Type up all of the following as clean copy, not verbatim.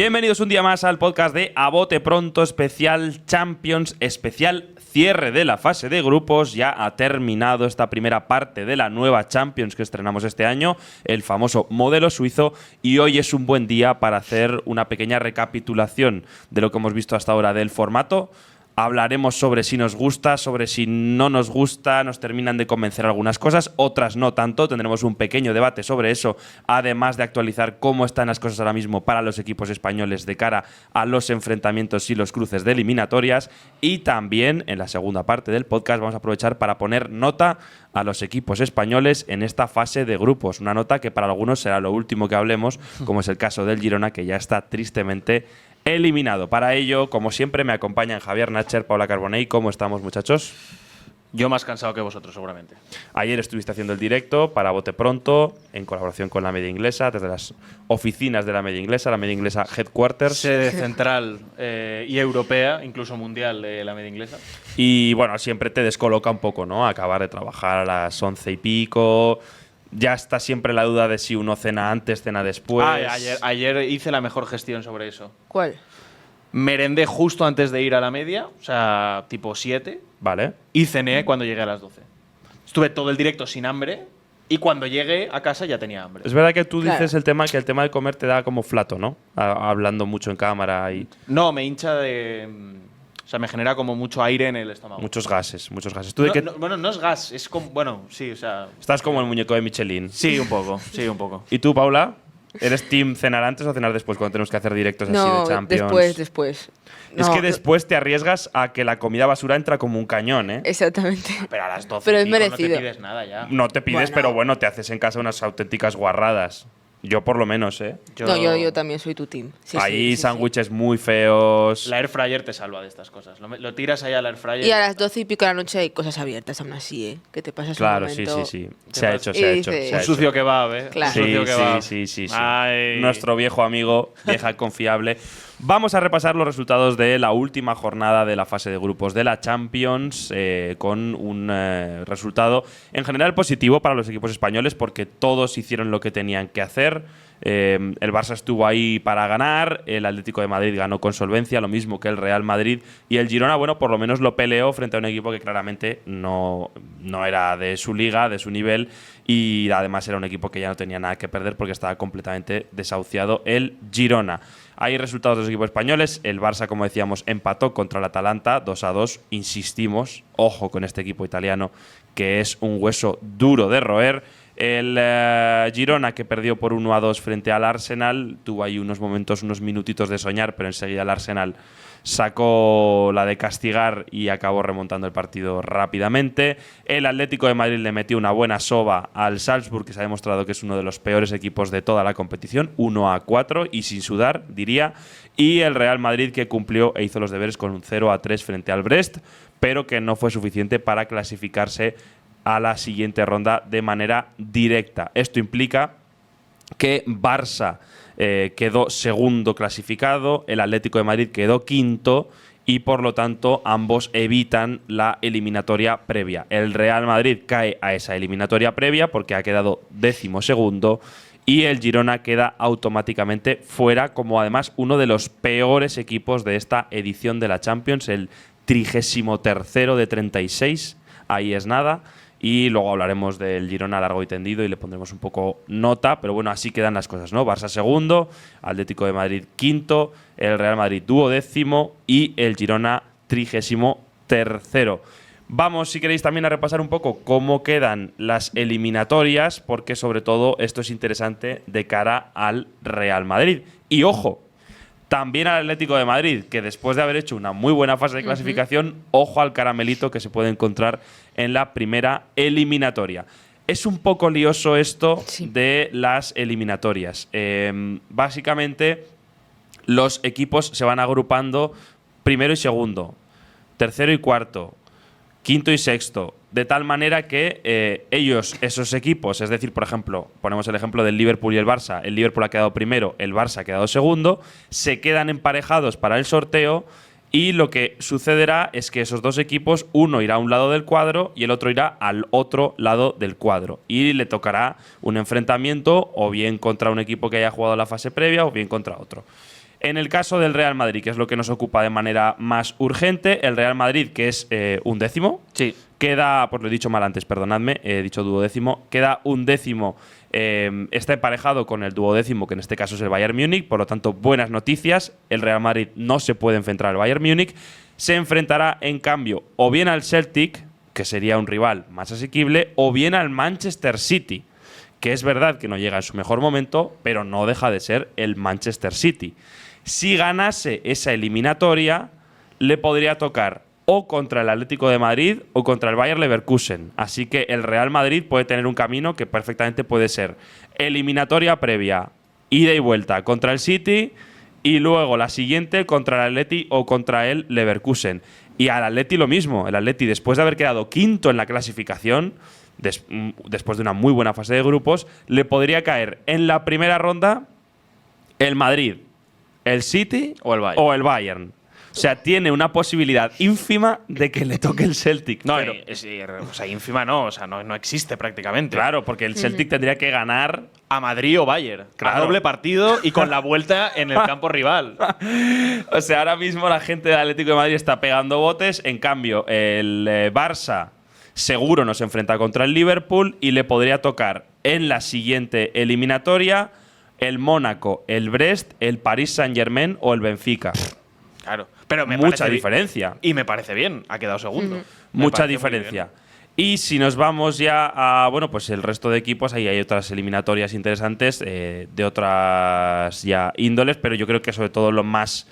Bienvenidos un día más al podcast de A Bote Pronto, especial Champions, especial cierre de la fase de grupos. Ya ha terminado esta primera parte de la nueva Champions que estrenamos este año, el famoso modelo suizo, y hoy es un buen día para hacer una pequeña recapitulación de lo que hemos visto hasta ahora del formato. Hablaremos sobre si nos gusta, sobre si no nos gusta, nos terminan de convencer algunas cosas, otras no tanto. Tendremos un pequeño debate sobre eso, además de actualizar cómo están las cosas ahora mismo para los equipos españoles de cara a los enfrentamientos y los cruces de eliminatorias. Y también, en la segunda parte del podcast, vamos a aprovechar para poner nota a los equipos españoles en esta fase de grupos. Una nota que para algunos será lo último que hablemos, como es el caso del Girona, que ya está tristemente eliminado. Para ello, como siempre, me acompañan Javier Nacher, Paula Carbonell. ¿Cómo estamos, muchachos? Yo más cansado que vosotros, seguramente. Ayer estuviste haciendo el directo para Bote Pronto, en colaboración con la Media Inglesa, desde las oficinas de la Media Inglesa Headquarters. Sede central y europea, incluso mundial de la Media Inglesa. Y bueno, siempre te descoloca un poco, ¿no? Acabar de trabajar a las 11 y pico. Ya está siempre la duda de si uno cena antes, cena después. Ayer hice la mejor gestión sobre eso. ¿Cuál? Merendé justo antes de ir a la media, o sea, tipo 7. Vale. Y cené cuando llegué a las 12. Estuve todo el directo sin hambre y cuando llegué a casa ya tenía hambre. Es verdad que tú Claro. dices que el tema de comer te da como flato, ¿no? Hablando mucho en cámara y No, me hincha de… O sea, me genera como mucho aire en el estómago. muchos gases. ¿Tú de qué? Bueno, no es gas, es como… Bueno, sí, o sea… Estás como el muñeco de Michelin. Sí, un poco, sí, un poco. ¿Y tú, Paula? ¿Eres team cenar antes o cenar después cuando tenemos que hacer directos así No, de Champions? después. Es No, que después te arriesgas a que la comida basura entra como un cañón, ¿eh? Exactamente. Pero a las 12 Pero es pico no merecido. te pides nada ya. No te pides, Bueno. pero bueno, te haces en casa unas auténticas guarradas. Yo por lo menos, ¿eh? Yo también soy tu team. Sí, Hay sí. sándwiches muy feos. La air fryer te salva de estas cosas. Lo tiras ahí a la air fryer. Y a las 12 y pico de la noche hay cosas abiertas aún así, ¿eh? Que te pasas Claro, un sí, momento… sí. Te Se ha vas- hecho, y se ha hecho. dices- se ha Un hecho. sucio kebab, ¿eh? Claro. Un Sí, sucio kebab. sí. Ay. Nuestro viejo amigo, vieja confiable. Vamos a repasar los resultados de la última jornada de la fase de grupos de la Champions, con un resultado en general positivo para los equipos españoles porque todos hicieron lo que tenían que hacer. El Barça estuvo ahí para ganar, el Atlético de Madrid ganó con solvencia, lo mismo que el Real Madrid, y el Girona, bueno, por lo menos lo peleó frente a un equipo que claramente no era de su liga, de su nivel, y además era un equipo que ya no tenía nada que perder porque estaba completamente desahuciado el Girona. Hay resultados de los equipos españoles. El Barça, como decíamos, empató contra el Atalanta 2-2. Insistimos, ojo con este equipo italiano, que es un hueso duro de roer. El Girona, que perdió por 1-2 frente al Arsenal, tuvo ahí unos momentos, unos minutitos de soñar, pero enseguida el Arsenal sacó la de castigar y acabó remontando el partido rápidamente. El Atlético de Madrid le metió una buena soba al Salzburg, que se ha demostrado que es uno de los peores equipos de toda la competición, 1-4 y sin sudar, diría. Y el Real Madrid, que cumplió e hizo los deberes con un 0-3 frente al Brest, pero que no fue suficiente para clasificarse a la siguiente ronda de manera directa. Esto implica que Barça quedó segundo clasificado, el Atlético de Madrid quedó quinto y por lo tanto ambos evitan la eliminatoria previa. El Real Madrid cae a esa eliminatoria previa porque ha quedado 12º y el Girona queda automáticamente fuera como además uno de los peores equipos de esta edición de la Champions, el 33º de 36, ahí es nada. Y luego hablaremos del Girona largo y tendido y le pondremos un poco nota, pero bueno, así quedan las cosas, ¿no? Barça segundo, Atlético de Madrid quinto, el Real Madrid 12º y el Girona 33º. Vamos, si queréis, también a repasar un poco cómo quedan las eliminatorias, porque sobre todo esto es interesante de cara al Real Madrid. Y ojo, también al Atlético de Madrid, que después de haber hecho una muy buena fase de clasificación, ojo al caramelito que se puede encontrar en la primera eliminatoria. Es un poco lioso esto de las eliminatorias. Básicamente, los equipos se van agrupando primero y segundo, tercero y cuarto, quinto y sexto, de tal manera que esos equipos, es decir, por ejemplo, ponemos el ejemplo del Liverpool y el Barça, el Liverpool ha quedado primero, el Barça ha quedado segundo, se quedan emparejados para el sorteo y lo que sucederá es que esos dos equipos, uno irá a un lado del cuadro y el otro irá al otro lado del cuadro y le tocará un enfrentamiento o bien contra un equipo que haya jugado la fase previa o bien contra otro. En el caso del Real Madrid, que es lo que nos ocupa de manera más urgente, el Real Madrid, que es 11º, Sí. queda, pues lo he dicho mal antes, perdonadme, he dicho 12º, queda 11º, está emparejado con el 12º, que en este caso es el Bayern Múnich, por lo tanto, buenas noticias, el Real Madrid no se puede enfrentar al Bayern Múnich, se enfrentará, en cambio, o bien al Celtic, que sería un rival más asequible, o bien al Manchester City, que es verdad que no llega en su mejor momento, pero no deja de ser el Manchester City. Si ganase esa eliminatoria, le podría tocar o contra el Atlético de Madrid o contra el Bayer Leverkusen. Así que el Real Madrid puede tener un camino que perfectamente puede ser eliminatoria previa, ida y vuelta contra el City y luego la siguiente contra el Atleti o contra el Leverkusen. Y al Atleti lo mismo. El Atleti, después de haber quedado quinto en la clasificación, después de una muy buena fase de grupos, le podría caer en la primera ronda el Madrid, el City O el Bayern. O sea, tiene una posibilidad ínfima de que le toque el Celtic. No, pero, o sea, ínfima no, o sea, no existe prácticamente. claro, porque el Celtic tendría que ganar. A Madrid o Bayern. Claro. A doble partido y con la vuelta en el campo rival. O sea, ahora mismo la gente del Atlético de Madrid está pegando botes. En cambio, el Barça seguro nos enfrenta contra el Liverpool y le podría tocar en la siguiente eliminatoria el Mónaco, el Brest, el Paris Saint-Germain o el Benfica. Claro. Pero me Mucha parece diferencia. Y me parece bien. Ha quedado segundo. Me Mucha parece muy diferencia. bien. Y si nos vamos ya a, bueno, pues el resto de equipos, ahí hay otras eliminatorias interesantes de otras ya índoles, pero yo creo que sobre todo lo más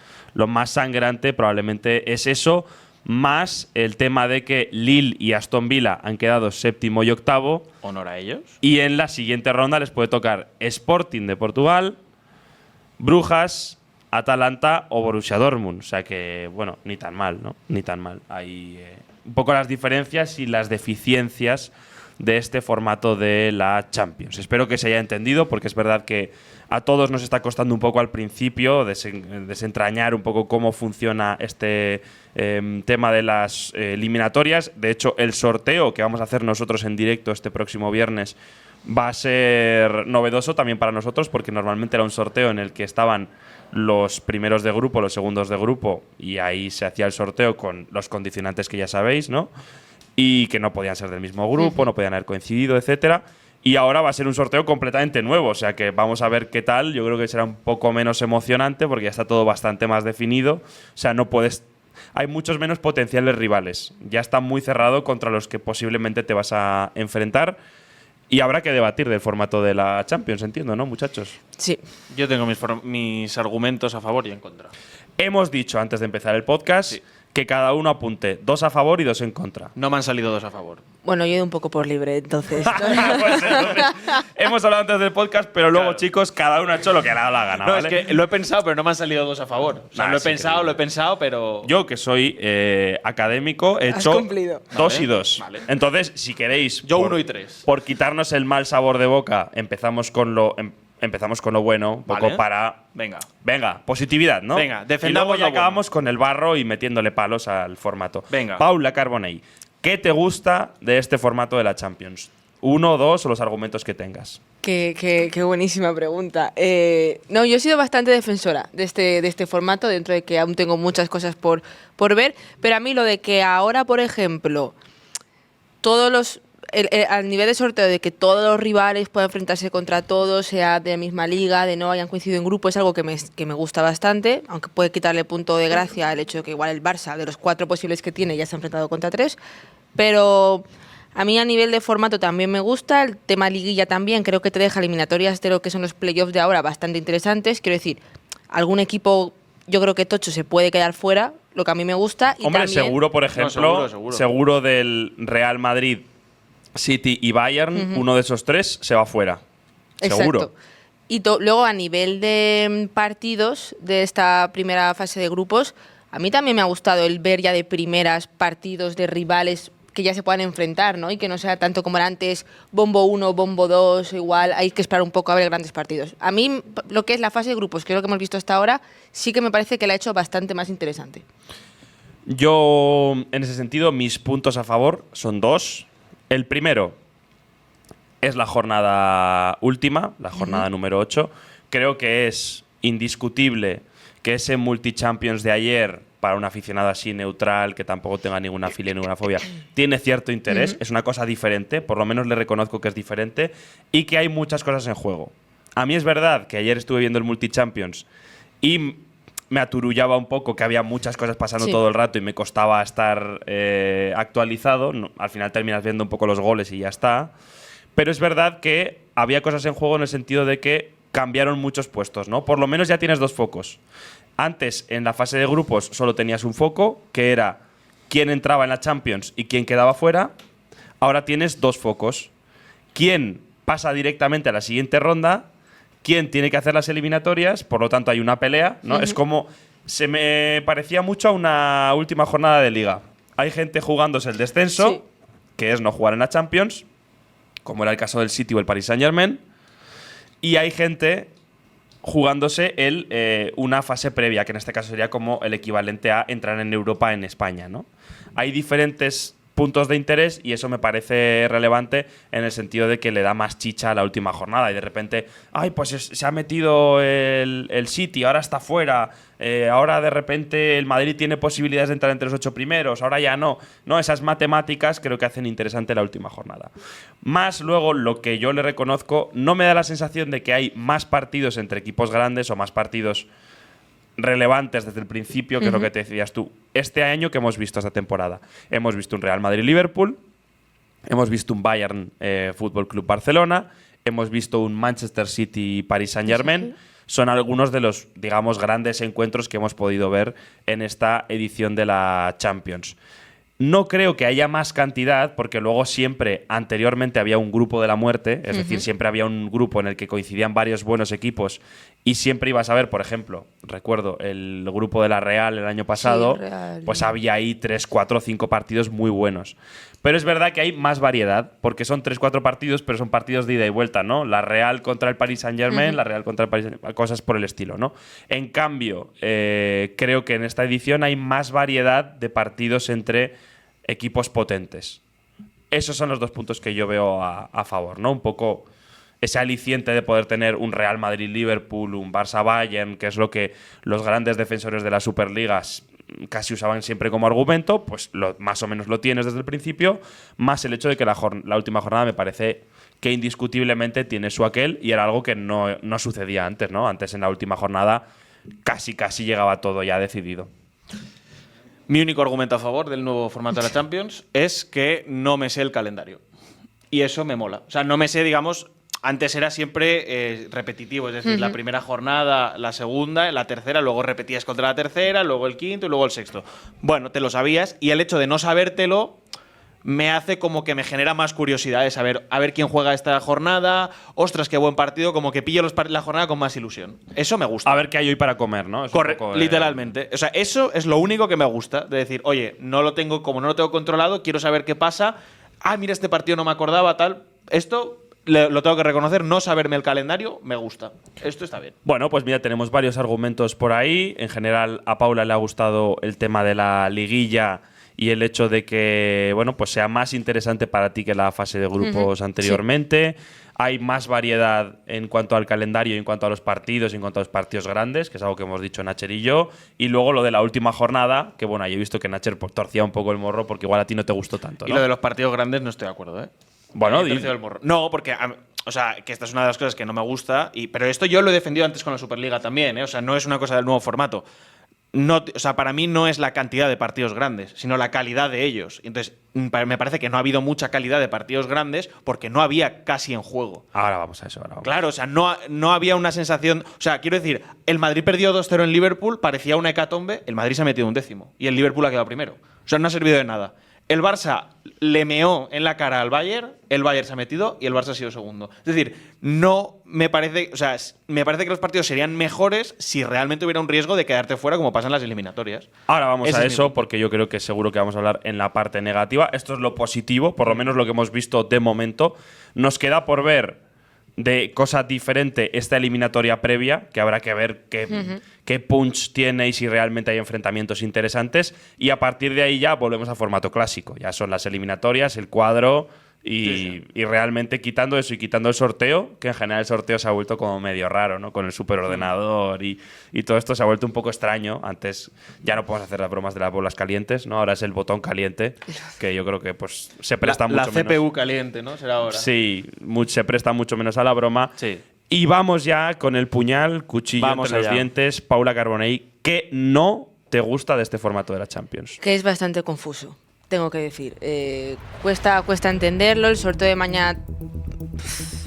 sangrante probablemente es eso, más el tema de que Lille y Aston Villa han quedado 7º y 8º, Honor a ellos. y en la siguiente ronda les puede tocar Sporting de Portugal, Brujas, Atalanta o Borussia Dortmund. O sea que, bueno, ni tan mal, ¿no? Ni tan mal. Hay un poco las diferencias y las deficiencias de este formato de la Champions. Espero que se haya entendido, porque es verdad que a todos nos está costando un poco al principio desentrañar un poco cómo funciona este tema de las eliminatorias. De hecho, el sorteo que vamos a hacer nosotros en directo este próximo viernes va a ser novedoso también para nosotros, porque normalmente era un sorteo en el que estaban los primeros de grupo, los segundos de grupo, y ahí se hacía el sorteo con los condicionantes que ya sabéis, ¿no? Y que no podían ser del mismo grupo, no podían haber coincidido, etcétera. Y ahora va a ser un sorteo completamente nuevo, o sea que vamos a ver qué tal. Yo creo que será un poco menos emocionante porque ya está todo bastante más definido. O sea, no puedes… Hay muchos menos potenciales rivales. Ya está muy cerrado contra los que posiblemente te vas a enfrentar. Y habrá que debatir del formato de la Champions, entiendo, ¿no, muchachos? Sí. Yo tengo mis argumentos a favor y en contra. Hemos dicho antes de empezar el podcast que cada uno apunte 2 a favor y 2 en contra. No me han salido 2 a favor. Bueno, yo he ido un poco por libre, entonces. Pues entonces, hemos hablado antes del podcast, pero luego, chicos, cada uno ha hecho lo que le ha dado la gana, No, ¿vale? es que lo he pensado, pero no me han salido 2 a favor. O sea, Nah, lo sí, he pensado, pero… Yo, que soy académico, he Has hecho cumplido. 2 Vale, y 2. vale. Entonces, si queréis… Yo por- 1 y 3. Por quitarnos el mal sabor de boca, empezamos con lo bueno, un poco Vale. para… Venga. Positividad, ¿no? Venga, y defendamos luego ya lo bueno. acabamos con el barro y metiéndole palos al formato. Venga. Paula Carbonell, ¿qué te gusta de este formato de la Champions? 1, 2 o los argumentos que tengas. Qué buenísima pregunta. No, yo he sido bastante defensora de este formato, dentro de que aún tengo muchas cosas por ver, pero a mí lo de que ahora, por ejemplo, todos los… al nivel de sorteo de que todos los rivales puedan enfrentarse contra todos, sea de la misma liga, de no hayan coincidido en grupo, es algo que me gusta bastante, aunque puede quitarle punto de gracia el hecho de que igual el Barça, de los 4 posibles que tiene, ya se ha enfrentado contra 3, pero a mí a nivel de formato también me gusta, el tema liguilla también, creo que te deja eliminatorias de lo que son los playoffs de ahora bastante interesantes, quiero decir, algún equipo, yo creo que tocho se puede quedar fuera, lo que a mí me gusta. Y Hombre, también, seguro, por ejemplo, seguro. del Real Madrid, City y Bayern, uno de esos 3 se va fuera. Exacto. Seguro. Y luego a nivel de partidos de esta primera fase de grupos, a mí también me ha gustado el ver ya de primeras partidos de rivales que ya se puedan enfrentar, ¿no? Y que no sea tanto como era antes, bombo 1, bombo 2, igual hay que esperar un poco a ver grandes partidos. A mí lo que es la fase de grupos, que es lo que hemos visto hasta ahora, sí que me parece que la ha hecho bastante más interesante. Yo, en ese sentido, mis puntos a favor son 2. El primero es la jornada última, la jornada número 8. Creo que es indiscutible que ese multi-champions de ayer, para un aficionado así neutral, que tampoco tenga ninguna filia, ninguna fobia, tiene cierto interés, es una cosa diferente, por lo menos le reconozco que es diferente, y que hay muchas cosas en juego. A mí es verdad que ayer estuve viendo el multi-champions y me aturullaba un poco, que había muchas cosas pasando todo el rato y me costaba estar actualizado. No, al final terminas viendo un poco los goles y ya está. Pero es verdad que había cosas en juego en el sentido de que cambiaron muchos puestos, ¿no? Por lo menos ya tienes 2 focos. Antes, en la fase de grupos, solo tenías un foco, que era quién entraba en la Champions y quién quedaba fuera. Ahora tienes 2 focos. Quién pasa directamente a la siguiente ronda, quién tiene que hacer las eliminatorias, por lo tanto hay una pelea, ¿no? Es como… Se me parecía mucho a una última jornada de Liga. Hay gente jugándose el descenso, que es no jugar en la Champions, como era el caso del City o el Paris Saint-Germain, y hay gente jugándose una fase previa, que en este caso sería como el equivalente a entrar en Europa en España, ¿no? Hay diferentes puntos de interés y eso me parece relevante en el sentido de que le da más chicha a la última jornada y de repente, ay, pues se ha metido el City, ahora está fuera, ahora de repente el Madrid tiene posibilidades de entrar entre los 8 primeros, ahora ya no. No, esas matemáticas creo que hacen interesante la última jornada. Más luego, lo que yo le reconozco, no me da la sensación de que hay más partidos entre equipos grandes o más partidos relevantes desde el principio, que es lo que te decías tú. Este año que hemos visto esta temporada, hemos visto un Real Madrid-Liverpool, hemos visto un Bayern Fútbol Club Barcelona, hemos visto un Manchester City-Paris Saint-Germain. Son algunos de los, digamos, grandes encuentros que hemos podido ver en esta edición de la Champions. No creo que haya más cantidad, porque luego siempre, anteriormente, había un grupo de la muerte, es decir, siempre había un grupo en el que coincidían varios buenos equipos y siempre ibas a ver, por ejemplo, recuerdo el grupo de la Real el año pasado, pues había ahí 3, 4, 5 partidos muy buenos. Pero es verdad que hay más variedad, porque son 3, 4 partidos, pero son partidos de ida y vuelta, ¿no? La Real contra el Paris Saint-Germain, la Real contra el Paris Saint-Germain, cosas por el estilo, ¿no? En cambio, creo que en esta edición hay más variedad de partidos entre equipos potentes. Esos son los 2 puntos que yo veo a favor, ¿no? Un poco ese aliciente de poder tener un Real Madrid-Liverpool, un Barça-Bayern, que es lo que los grandes defensores de las Superligas casi usaban siempre como argumento, pues más o menos lo tienes desde el principio, más el hecho de que la última jornada me parece que indiscutiblemente tiene su aquel y era algo que no sucedía antes, ¿no? Antes en la última jornada casi llegaba todo ya decidido. Mi único argumento a favor del nuevo formato de la Champions es que no me sé el calendario. Y eso me mola. O sea, no me sé, digamos… Antes era siempre repetitivo, es decir, la primera jornada, la segunda, la tercera, luego repetías contra la tercera, luego el quinto y luego el sexto. Bueno, te lo sabías y el hecho de no sabértelo me hace como que me genera más curiosidad de saber a ver quién juega esta jornada, ostras, qué buen partido, como que pillo la jornada con más ilusión. Eso me gusta. A ver qué hay hoy para comer, ¿no? Correcto, literalmente. O sea, eso es lo único que me gusta, de decir, oye, como no lo tengo controlado, quiero saber qué pasa. Ah, mira, este partido no me acordaba, tal. Esto… Lo tengo que reconocer, no saberme el calendario me gusta. Esto está bien. Bueno, pues mira, tenemos varios argumentos por ahí. En general, a Paula le ha gustado el tema de la liguilla y el hecho de que, bueno, pues sea más interesante para ti que la fase de grupos anteriormente. Sí. Hay más variedad en cuanto al calendario, en cuanto a los partidos, en cuanto a los partidos grandes, que es algo que hemos dicho Nacher y yo. Y luego lo de la última jornada, que bueno, yo he visto que Nacher torcía un poco el morro porque igual a ti no te gustó tanto, ¿no? Y lo de los partidos grandes no estoy de acuerdo, ¿eh? Bueno, no, porque o sea, que esta es una de las cosas que no me gusta, pero esto yo lo he defendido antes con la Superliga también, ¿eh? O sea, no es una cosa del nuevo formato. No, o sea, para mí no es la cantidad de partidos grandes, sino la calidad de ellos. Entonces, me parece que no ha habido mucha calidad de partidos grandes porque no había casi en juego. Ahora vamos a eso. Claro, o sea, no había una sensación… O sea, quiero decir, el Madrid perdió 2-0 en Liverpool, parecía una hecatombe, el Madrid se ha metido un décimo y el Liverpool ha quedado primero. O sea, no ha servido de nada. El Barça le meó en la cara al Bayern, el Bayern se ha metido y el Barça ha sido segundo. Es decir, no me parece, o sea, me parece que los partidos serían mejores si realmente hubiera un riesgo de quedarte fuera como pasa en las eliminatorias. Ahora vamos a eso porque yo creo que seguro que vamos a hablar en la parte negativa. Esto es lo positivo, por lo menos lo que hemos visto de momento. Nos queda por ver de cosa diferente esta eliminatoria previa, que habrá que ver qué punch tiene y si realmente hay enfrentamientos interesantes. Y a partir de ahí ya volvemos a formato clásico. Ya son las eliminatorias, el cuadro, Y realmente quitando eso y quitando el sorteo, que en general el sorteo se ha vuelto como medio raro, ¿no? Con el superordenador y todo esto se ha vuelto un poco extraño. Antes ya no podemos hacer las bromas de las bolas calientes, ¿no? Ahora es el botón caliente, que yo creo que pues se presta mucho la menos. CPU caliente, ¿no? Será ahora. Sí, se presta mucho menos a la broma. Sí. Y vamos ya con el puñal, cuchillo Vamos entre los allá. dientes. Paula Carbonell, ¿qué no te gusta de este formato de la Champions? Que es bastante confuso, tengo que decir. Cuesta entenderlo. El sorteo de mañana,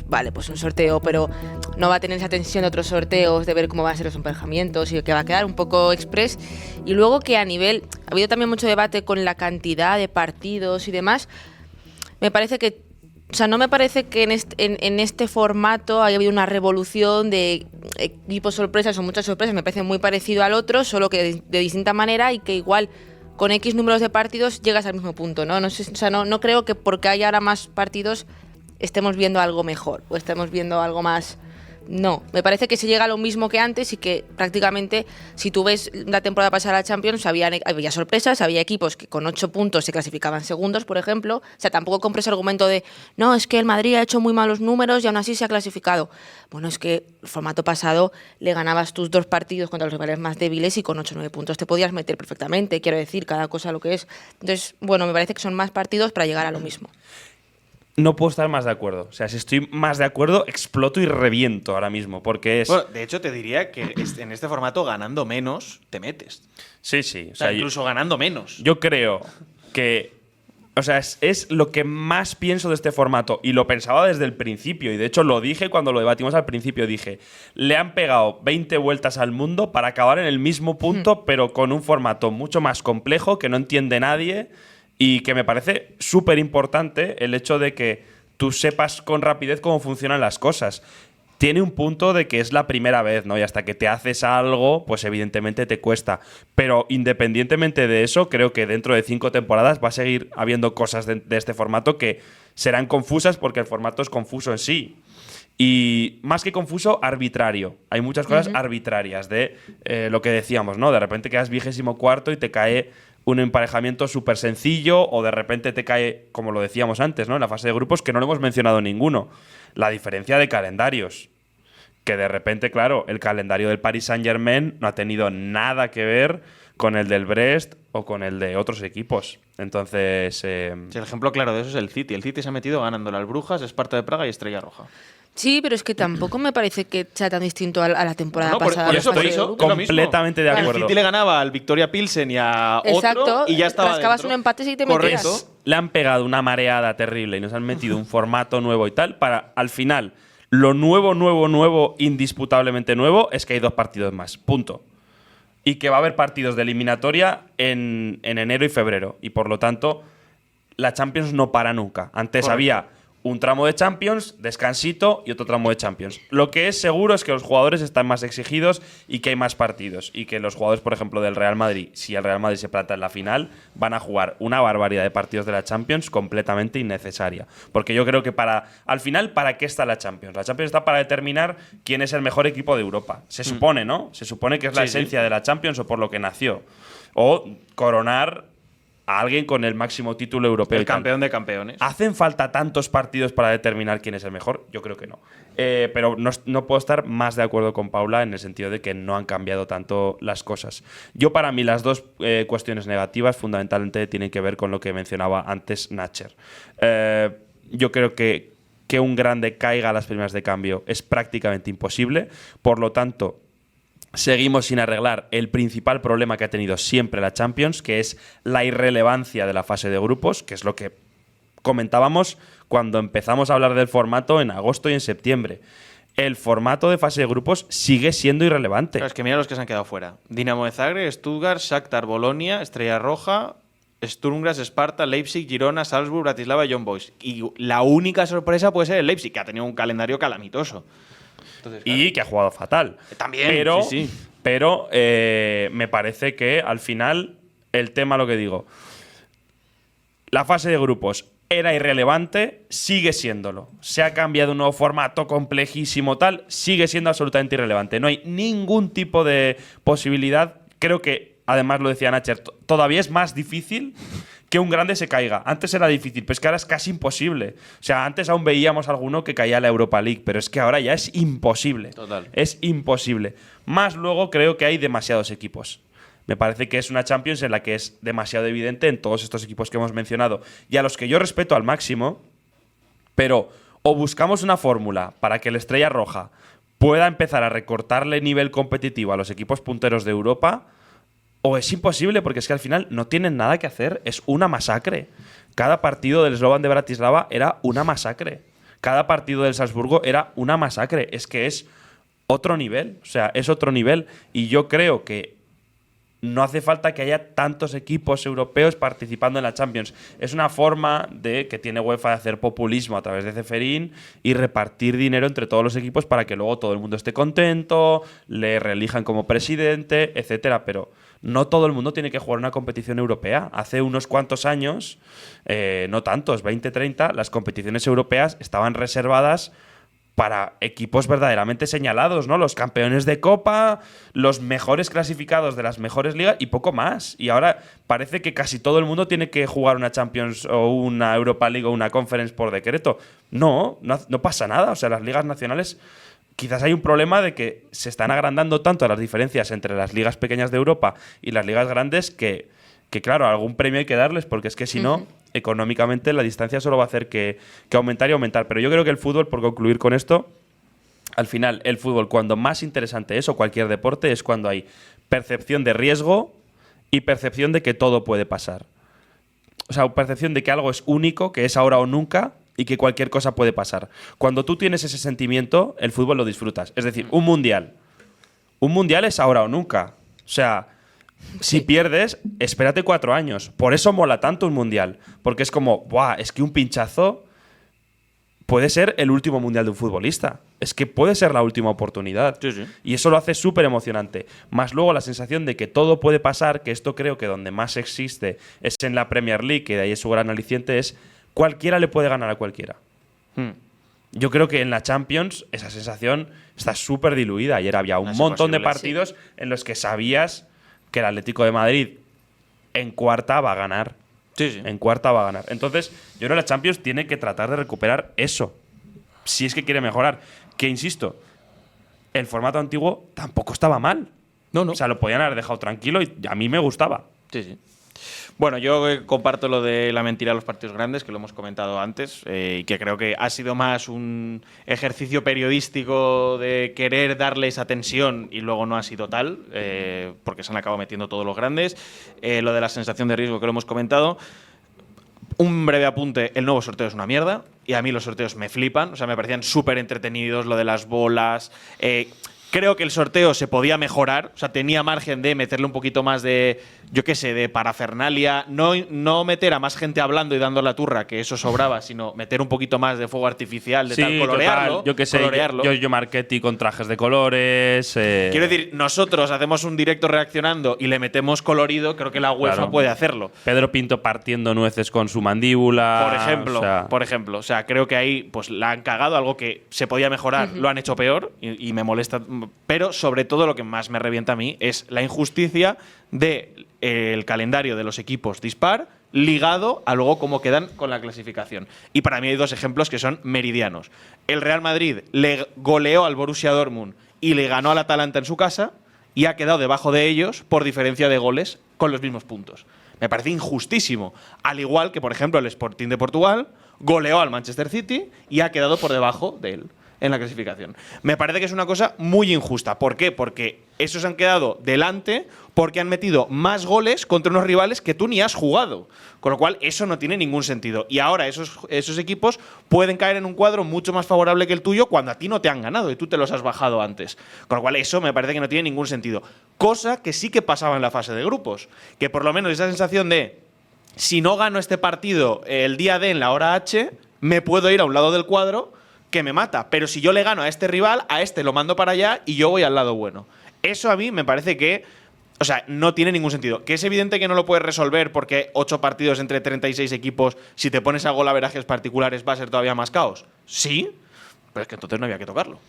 vale, pues un sorteo, pero no va a tener esa tensión de otros sorteos, de ver cómo van a ser los emparejamientos y que va a quedar un poco express. Y luego que a nivel, ha habido también mucho debate con la cantidad de partidos y demás. Me parece que, o sea, no me parece que en este formato haya habido una revolución de equipos sorpresas o muchas sorpresas. Me parece muy parecido al otro, solo que de distinta manera, y que igual con X números de partidos llegas al mismo punto, ¿no? No sé, o sea, no creo que porque haya ahora más partidos estemos viendo algo mejor o estemos viendo algo más. No, me parece que se llega a lo mismo que antes y que prácticamente, si tú ves la temporada pasada de la Champions, había sorpresas, había equipos que con 8 puntos se clasificaban segundos, por ejemplo. O sea, tampoco compro ese argumento de no, es que el Madrid ha hecho muy malos números y aún así se ha clasificado. Bueno, es que el formato pasado le ganabas tus 2 partidos contra los rivales más débiles y con 8 o 9 puntos te podías meter perfectamente, quiero decir, cada cosa lo que es. Entonces, bueno, me parece que son más partidos para llegar a lo mismo. No puedo estar más de acuerdo. O sea, si estoy más de acuerdo, exploto y reviento ahora mismo. Porque es. Bueno, de hecho, te diría que en este formato, ganando menos, te metes. Sí, sí. O sea, incluso ganando menos. Yo creo que. O sea, es lo que más pienso de este formato. Y lo pensaba desde el principio. Y de hecho lo dije cuando lo debatimos al principio. Dije, le han pegado 20 vueltas al mundo para acabar en el mismo punto, pero con un formato mucho más complejo que no entiende nadie. Y que me parece súper importante el hecho de que tú sepas con rapidez cómo funcionan las cosas. Tiene un punto de que es la primera vez, ¿no? Y hasta que te haces algo, pues evidentemente te cuesta. Pero independientemente de eso, creo que dentro de 5 temporadas va a seguir habiendo cosas de este formato que serán confusas porque el formato es confuso en sí. Y más que confuso, arbitrario. Hay muchas cosas arbitrarias de lo que decíamos, ¿no? De repente quedas 24º y te cae un emparejamiento súper sencillo, o de repente te cae, como lo decíamos antes, ¿no? En la fase de grupos, que no lo hemos mencionado ninguno, la diferencia de calendarios. Que de repente, claro, el calendario del Paris Saint-Germain no ha tenido nada que ver con el del Brest o con el de otros equipos. Entonces… Sí, el ejemplo claro de eso es el City. El City se ha metido ganándole al Brujas, Esparta de Praga y Estrella Roja. Sí, pero es que tampoco me parece que sea tan distinto a la temporada No, por pasada. eso la fase de hizo grupos. lo mismo. completamente de Claro. acuerdo. El City le ganaba al Victoria Pilsen y a Exacto, otro y ya estaba rascabas dentro. un empate y te Correcto. metías. Le han pegado una mareada terrible y nos han metido un formato nuevo y tal para, al final, lo nuevo, indisputablemente nuevo, es que hay 2 partidos más. Punto. Y que va a haber partidos de eliminatoria en enero y febrero. Y por lo tanto, la Champions no para nunca. Antes Correcto. había un tramo de Champions, descansito y otro tramo de Champions. Lo que es seguro es que los jugadores están más exigidos y que hay más partidos. Y que los jugadores, por ejemplo, del Real Madrid, si el Real Madrid se planta en la final, van a jugar una barbaridad de partidos de la Champions completamente innecesaria. Porque yo creo que al final, ¿para qué está la Champions? La Champions está para determinar quién es el mejor equipo de Europa. Se supone, ¿no? Se supone que es la Sí, sí. esencia de la Champions o por lo que nació. O coronar a alguien con el máximo título europeo. El y tal. campeón de campeones. ¿Hacen falta tantos partidos para determinar quién es el mejor? Yo creo que no. Pero no puedo estar más de acuerdo con Paula en el sentido de que no han cambiado tanto las cosas. Para mí, las 2 cuestiones negativas fundamentalmente tienen que ver con lo que mencionaba antes Nacher. Yo creo que un grande caiga a las primeras de cambio es prácticamente imposible. Por lo tanto, seguimos sin arreglar el principal problema que ha tenido siempre la Champions, que es la irrelevancia de la fase de grupos, que es lo que comentábamos cuando empezamos a hablar del formato en agosto y en septiembre. El formato de fase de grupos sigue siendo irrelevante. Claro, es que mira los que se han quedado fuera. Dinamo de Zagreb, Stuttgart, Shakhtar, Bolonia, Estrella Roja, Sturm Graz, Esparta, Leipzig, Girona, Salzburg, Bratislava y Young Boys. Y la única sorpresa puede ser el Leipzig, que ha tenido un calendario calamitoso. Entonces, claro, Y que ha jugado fatal. También, Pero, sí, sí. pero me parece que al final el tema, lo que digo, la fase de grupos era irrelevante, sigue siéndolo. Se ha cambiado un nuevo formato complejísimo, tal, sigue siendo absolutamente irrelevante. No hay ningún tipo de posibilidad. Creo que, además lo decía Nacher, todavía es más difícil que un grande se caiga. Antes era difícil, pero es que ahora es casi imposible. O sea, antes aún veíamos alguno que caía a la Europa League, pero es que ahora ya es imposible. Total. Es imposible. Más luego creo que hay demasiados equipos. Me parece que es una Champions en la que es demasiado evidente en todos estos equipos que hemos mencionado y a los que yo respeto al máximo, pero o buscamos una fórmula para que la Estrella Roja pueda empezar a recortarle nivel competitivo a los equipos punteros de Europa, o es imposible, porque es que al final no tienen nada que hacer, es una masacre. Cada partido del Slovan de Bratislava era una masacre. Cada partido del Salzburgo era una masacre. Es que es otro nivel, o sea, es otro nivel. Y yo creo que no hace falta que haya tantos equipos europeos participando en la Champions. Es una forma que tiene UEFA de hacer populismo a través de Ceferín y repartir dinero entre todos los equipos para que luego todo el mundo esté contento, le reelijan como presidente, etcétera. Pero no todo el mundo tiene que jugar una competición europea. Hace unos cuantos años, no tantos, 20, 30, las competiciones europeas estaban reservadas para equipos verdaderamente señalados, ¿no? Los campeones de Copa, los mejores clasificados de las mejores ligas y poco más. Y ahora parece que casi todo el mundo tiene que jugar una Champions o una Europa League o una Conference por decreto. No pasa nada. O sea, las ligas nacionales, quizás hay un problema de que se están agrandando tanto las diferencias entre las ligas pequeñas de Europa y las ligas grandes que claro, algún premio hay que darles, porque es que si no, económicamente la distancia solo va a hacer que aumentar y aumentar. Pero yo creo que el fútbol, por concluir con esto, al final el fútbol cuando más interesante es, o cualquier deporte, es cuando hay percepción de riesgo y percepción de que todo puede pasar. O sea, percepción de que algo es único, que es ahora o nunca, y que cualquier cosa puede pasar. Cuando tú tienes ese sentimiento, el fútbol lo disfrutas. Es decir, un mundial. Un mundial es ahora o nunca. O sea, si pierdes, espérate 4 años. Por eso mola tanto un mundial. Porque es como, ¡buah! Es que un pinchazo puede ser el último mundial de un futbolista. Es que puede ser la última oportunidad. Sí, sí. Y eso lo hace súper emocionante. Más luego la sensación de que todo puede pasar, que esto creo que donde más existe es en la Premier League, que de ahí es su gran aliciente, es cualquiera le puede ganar a cualquiera. Yo creo que en la Champions esa sensación está súper diluida. Ayer había un montón de partidos en los que sabías que el Atlético de Madrid en cuarta va a ganar. Sí. En cuarta va a ganar. Entonces, yo creo que la Champions tiene que tratar de recuperar eso. Si es que quiere mejorar. Que, insisto, el formato antiguo tampoco estaba mal. No. O sea, lo podían haber dejado tranquilo y a mí me gustaba. Sí. Bueno, yo comparto lo de la mentira a los partidos grandes, que lo hemos comentado antes, y que creo que ha sido más un ejercicio periodístico de querer darle esa tensión y luego no ha sido tal, porque se han acabado metiendo todos los grandes. Lo de la sensación de riesgo que lo hemos comentado. Un breve apunte, el nuevo sorteo es una mierda y a mí los sorteos me flipan, o sea, me parecían súper entretenidos, lo de las bolas. Creo que el sorteo se podía mejorar, o sea, tenía margen de meterle un poquito más de, yo qué sé, de parafernalia, no meter a más gente hablando y dando la turra, que eso sobraba, sino meter un poquito más de fuego artificial, de tal, colorearlo. Total. Yo qué sé, yo Marchetti con trajes de colores. Quiero decir, nosotros hacemos un directo reaccionando y le metemos colorido, creo que la UEFA puede hacerlo. Pedro Pinto partiendo nueces con su mandíbula. Por ejemplo. O sea, creo que ahí pues la han cagado, algo que se podía mejorar, lo han hecho peor y me molesta. Pero sobre todo lo que más me revienta a mí es la injusticia del calendario de los equipos dispar ligado a luego cómo quedan con la clasificación. Y para mí hay 2 ejemplos que son meridianos. El Real Madrid le goleó al Borussia Dortmund y le ganó al Atalanta en su casa y ha quedado debajo de ellos por diferencia de goles con los mismos puntos. Me parece injustísimo. Al igual que, por ejemplo, el Sporting de Portugal goleó al Manchester City y ha quedado por debajo de él en la clasificación. Me parece que es una cosa muy injusta. ¿Por qué? Porque esos han quedado delante porque han metido más goles contra unos rivales que tú ni has jugado. Con lo cual, eso no tiene ningún sentido. Y ahora esos equipos pueden caer en un cuadro mucho más favorable que el tuyo cuando a ti no te han ganado y tú te los has bajado antes. Con lo cual, eso me parece que no tiene ningún sentido. Cosa que sí que pasaba en la fase de grupos. Que por lo menos esa sensación de si no gano este partido el día D en la hora H, me puedo ir a un lado del cuadro que me mata. Pero si yo le gano a este rival, a este lo mando para allá y yo voy al lado bueno. Eso a mí me parece que, o sea, no tiene ningún sentido. Que es evidente que no lo puedes resolver porque 8 partidos entre 36 equipos, si te pones a golaverajes particulares va a ser todavía más caos. Sí, pero es que entonces no había que tocarlo.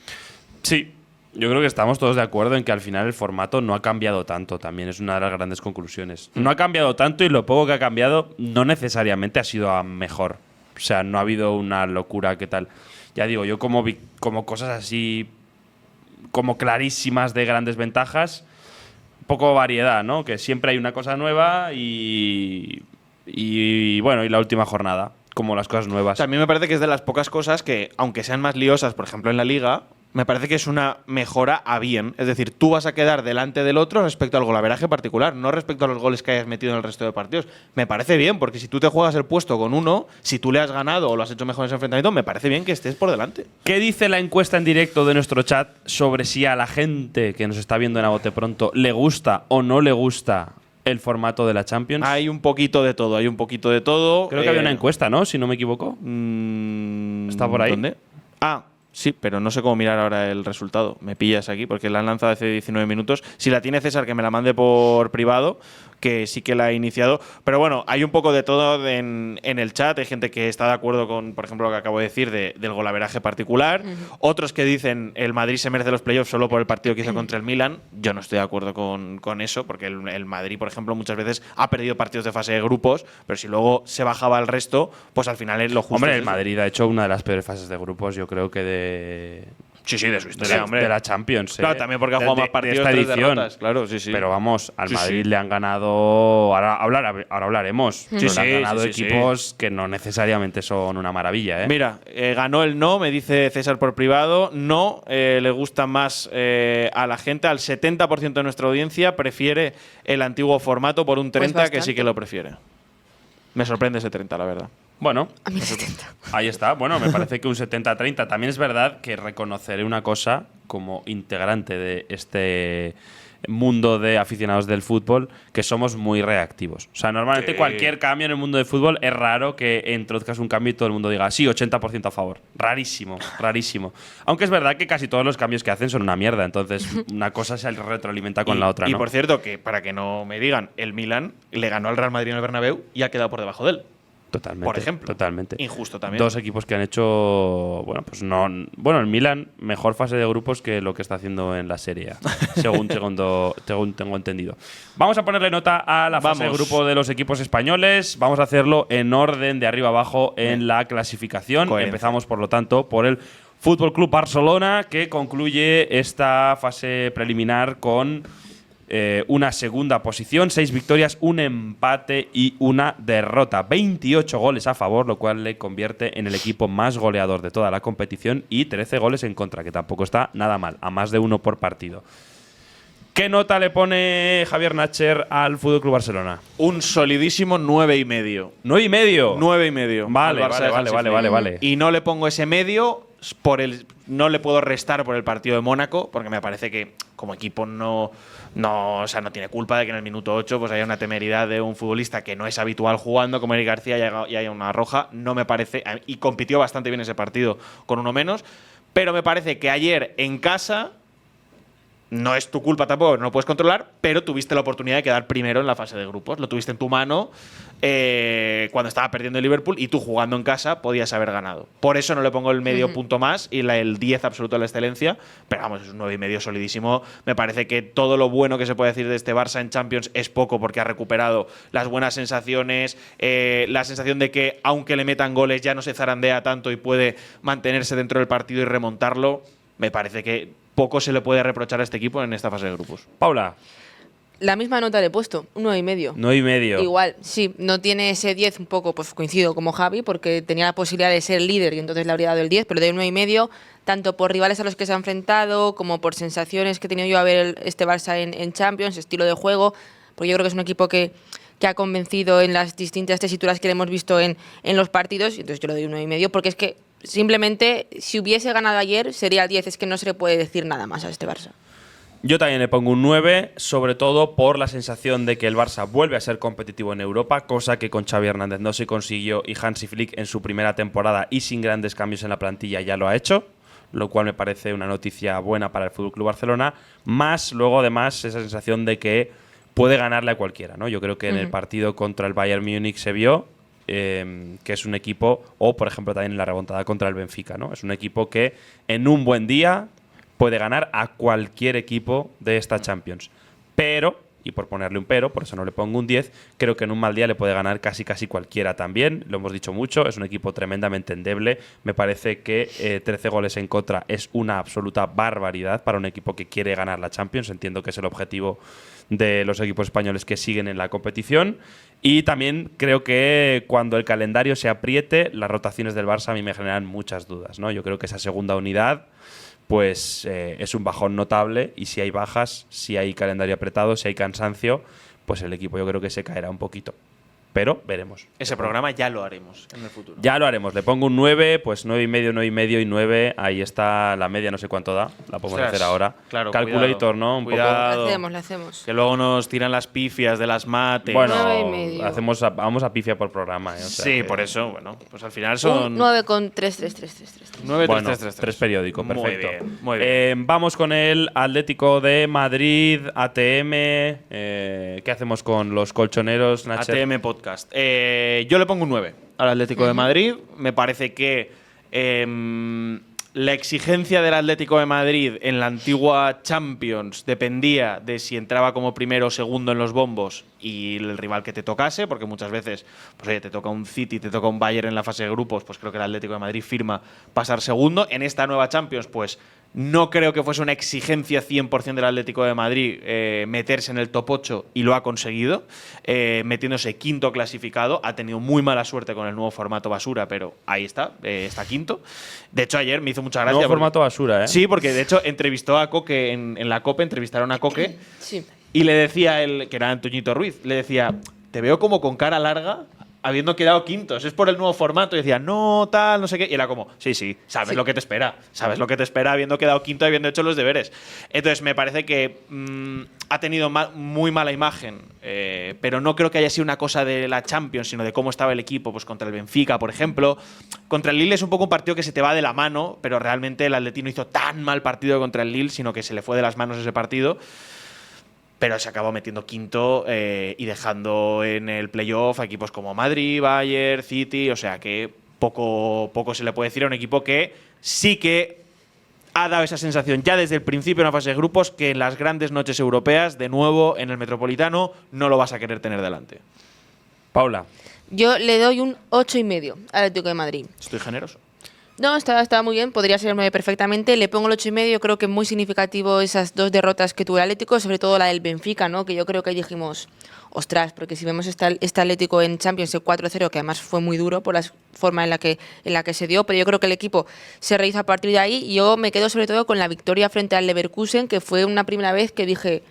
Sí, Yo creo que estamos todos de acuerdo en que al final el formato no ha cambiado tanto, también es una de las grandes conclusiones. No ha cambiado tanto y lo poco que ha cambiado no necesariamente ha sido a mejor. O sea, no ha habido una locura que tal. Ya digo, yo como cosas así como clarísimas de grandes ventajas, poco variedad, ¿no? Que siempre hay una cosa nueva y bueno, y la última jornada, como las cosas nuevas. O sea, a mí me parece que es de las pocas cosas que, aunque sean más liosas, por ejemplo en la Liga, me parece que es una mejora a bien. Es decir, tú vas a quedar delante del otro respecto al golaveraje particular, no respecto a los goles que hayas metido en el resto de partidos. Me parece bien, porque si tú te juegas el puesto con uno, si tú le has ganado o lo has hecho mejor en ese enfrentamiento, me parece bien que estés por delante. ¿Qué dice la encuesta en directo de nuestro chat sobre si a la gente que nos está viendo en A Bote Pronto le gusta o no le gusta el formato de la Champions? Hay un poquito de todo, Creo que había una encuesta, ¿no? Si no me equivoco. ¿Está por ahí? ¿Dónde? Ah, sí, pero no sé cómo mirar ahora el resultado. Me pillas aquí porque la han lanzado hace 19 minutos. Si la tiene César, que me la mande por privado, que sí que la ha iniciado. Pero bueno, hay un poco de todo en el chat. Hay gente que está de acuerdo con, por ejemplo, lo que acabo de decir del golaveraje particular. Otros que dicen el Madrid se merece los playoffs solo por el partido que hizo contra el Milan. Yo no estoy de acuerdo con eso, porque el Madrid, por ejemplo, muchas veces ha perdido partidos de fase de grupos, pero si luego se bajaba al resto, pues al final es lo justo. Hombre, el Madrid ha hecho una de las peores fases de grupos, yo creo que Sí, de su historia, hombre. De la Champions. Claro, también porque ha jugado más partidos de esta edición. Claro, sí. Pero vamos, al Madrid le han ganado. Ahora hablaremos. Sí, le han ganado sí. equipos que no necesariamente son una maravilla, ¿eh? Mira, ganó el no, me dice César por privado. No, le gusta más a la gente. Al 70% de nuestra audiencia prefiere el antiguo formato por un 30%, que sí que lo prefiere. Me sorprende ese 30%, la verdad. Bueno, A mí 70. ahí está. Bueno, me parece que un 70-30. También es verdad que reconoceré una cosa como integrante de este mundo de aficionados del fútbol, que somos muy reactivos. O sea, normalmente cualquier cambio en el mundo del fútbol es raro que introduzcas un cambio y todo el mundo diga sí, 80% a favor. Rarísimo, rarísimo. Aunque es verdad que casi todos los cambios que hacen son una mierda. Entonces, una cosa se retroalimenta con la otra, ¿no? Y por cierto, que para que no me digan, el Milan le ganó al Real Madrid en el Bernabéu y ha quedado por debajo de él. Totalmente. Por ejemplo. Totalmente. Injusto también. Dos equipos que han hecho. Bueno, pues no. Bueno, el Milan, mejor fase de grupos que lo que está haciendo en la Serie A, según tengo entendido. Vamos a ponerle nota a la fase de grupo de los equipos españoles. Vamos a hacerlo en orden de arriba abajo en la clasificación. Coherencia. Empezamos, por lo tanto, por el Fútbol Club Barcelona, que concluye esta fase preliminar con una segunda posición, 6 victorias, un empate y una derrota. 28 goles a favor, lo cual le convierte en el equipo más goleador de toda la competición, y 13 goles en contra, que tampoco está nada mal, a más de uno por partido. ¿Qué nota le pone Javier Nacher al FC Barcelona? Un solidísimo 9,5. ¿9,5? 9,5. Vale. Y no le pongo ese medio no le puedo restar por el partido de Mónaco, porque me parece que como equipo no tiene culpa de que en el minuto 8 pues haya una temeridad de un futbolista que no es habitual jugando, como Eric García, y haya una roja. No me parece, y compitió bastante bien ese partido con uno menos, pero me parece que ayer en casa no es tu culpa tampoco, no lo puedes controlar, pero tuviste la oportunidad de quedar primero en la fase de grupos. Lo tuviste en tu mano cuando estaba perdiendo el Liverpool, y tú jugando en casa podías haber ganado. Por eso no le pongo el medio punto más y el 10 absoluto de la excelencia, pero vamos, es un 9,5 solidísimo. Me parece que todo lo bueno que se puede decir de este Barça en Champions es poco, porque ha recuperado las buenas sensaciones, la sensación de que aunque le metan goles ya no se zarandea tanto y puede mantenerse dentro del partido y remontarlo. Me parece que poco se le puede reprochar a este equipo en esta fase de grupos. Paula. La misma nota le he puesto, un 9,5. 9,5. Igual, sí, no tiene ese 10, un poco, pues coincido como Javi, porque tenía la posibilidad de ser líder y entonces le habría dado el 10, pero de un 9,5, tanto por rivales a los que se ha enfrentado, como por sensaciones que he tenido yo a ver este Barça en Champions, estilo de juego, porque yo creo que es un equipo que ha convencido en las distintas tesituras que le hemos visto en los partidos, y entonces yo le doy un 9,5, porque es que simplemente si hubiese ganado ayer sería el 10, es que no se le puede decir nada más a este Barça. Yo también le pongo un 9, sobre todo por la sensación de que el Barça vuelve a ser competitivo en Europa, cosa que con Xavi Hernández no se consiguió, y Hansi Flick en su primera temporada y sin grandes cambios en la plantilla ya lo ha hecho, lo cual me parece una noticia buena para el FC Barcelona, más luego además esa sensación de que puede ganarle a cualquiera, ¿no? Yo creo que en el partido contra el Bayern Múnich se vio que es un equipo, o por ejemplo también en la remontada contra el Benfica, ¿no? Es un equipo que en un buen día puede ganar a cualquier equipo de esta Champions. Pero, y por ponerle un pero, por eso no le pongo un 10, creo que en un mal día le puede ganar casi cualquiera también. Lo hemos dicho mucho, es un equipo tremendamente endeble. Me parece que 13 goles en contra es una absoluta barbaridad para un equipo que quiere ganar la Champions. Entiendo que es el objetivo de los equipos españoles que siguen en la competición. Y también creo que cuando el calendario se apriete, las rotaciones del Barça a mí me generan muchas dudas, ¿no? Yo creo que esa segunda unidad pues es un bajón notable, y si hay bajas, si hay calendario apretado, si hay cansancio, pues el equipo yo creo que se caerá un poquito. Pero veremos. Ese programa ya lo haremos en el futuro. Ya lo haremos. Le pongo un 9, pues 9,5 y 9. Ahí está la media, no sé cuánto da. La podemos hacer ahora. Claro, Calculator, cuidado, ¿no? Un cuidado. La hacemos. Que luego nos tiran las pifias de las mates. Bueno, 9,5. vamos a pifia por programa. O sea sí, que, por eso, bueno, pues al final son… 9,33333. 9, bueno, 3, 3, 3. 3 periódico, Muy perfecto. bien, muy bien. Vamos con el Atlético de Madrid, ATM. ¿Qué hacemos con los colchoneros, Nacher? ATM Podcast. Yo le pongo un 9 al Atlético de Madrid. Me parece que la exigencia del Atlético de Madrid en la antigua Champions dependía de si entraba como primero o segundo en los bombos y el rival que te tocase, porque muchas veces, pues oye, te toca un City, te toca un Bayern en la fase de grupos, pues creo que el Atlético de Madrid firma pasar segundo. En esta nueva Champions, pues no creo que fuese una exigencia 100% del Atlético de Madrid meterse en el top 8, y lo ha conseguido, metiéndose quinto clasificado. Ha tenido muy mala suerte con el nuevo formato basura, pero ahí está, está quinto. De hecho, ayer me hizo mucha gracia. Nuevo formato basura, ¿eh? Sí, porque de hecho entrevistó a Coque en la COPE, entrevistaron a Coque, Sí. y le decía él, que era Antoñito Ruiz, le decía, te veo como con cara larga habiendo quedado quintos, es por el nuevo formato. Y decía, no, tal, no sé qué. Y era como, sí, sabes lo que te espera. Sabes lo que te espera habiendo quedado quinto y habiendo hecho los deberes. Entonces, me parece que ha tenido muy mala imagen, pero no creo que haya sido una cosa de la Champions, sino de cómo estaba el equipo, pues contra el Benfica, por ejemplo. Contra el Lille es un poco un partido que se te va de la mano, pero realmente el Atleti no hizo tan mal partido contra el Lille, sino que se le fue de las manos ese partido. Pero se acabó metiendo quinto y dejando en el playoff a equipos como Madrid, Bayern, City. O sea que poco se le puede decir a un equipo que sí que ha dado esa sensación ya desde el principio en la fase de grupos, que en las grandes noches europeas, de nuevo en el Metropolitano, no lo vas a querer tener delante. Paula. Yo le doy un 8,5 al Atlético de Madrid. Estoy generoso. No, estaba muy bien, podría ser el 9 perfectamente. Le pongo el 8,5, creo que es muy significativo esas dos derrotas que tuvo el Atlético, sobre todo la del Benfica, ¿no? Que yo creo que ahí dijimos, ostras, porque si vemos este Atlético en Champions, el 4-0, que además fue muy duro por la forma en la que se dio, pero yo creo que el equipo se rehizo a partir de ahí, y yo me quedo sobre todo con la victoria frente al Leverkusen, que fue una primera vez que dije,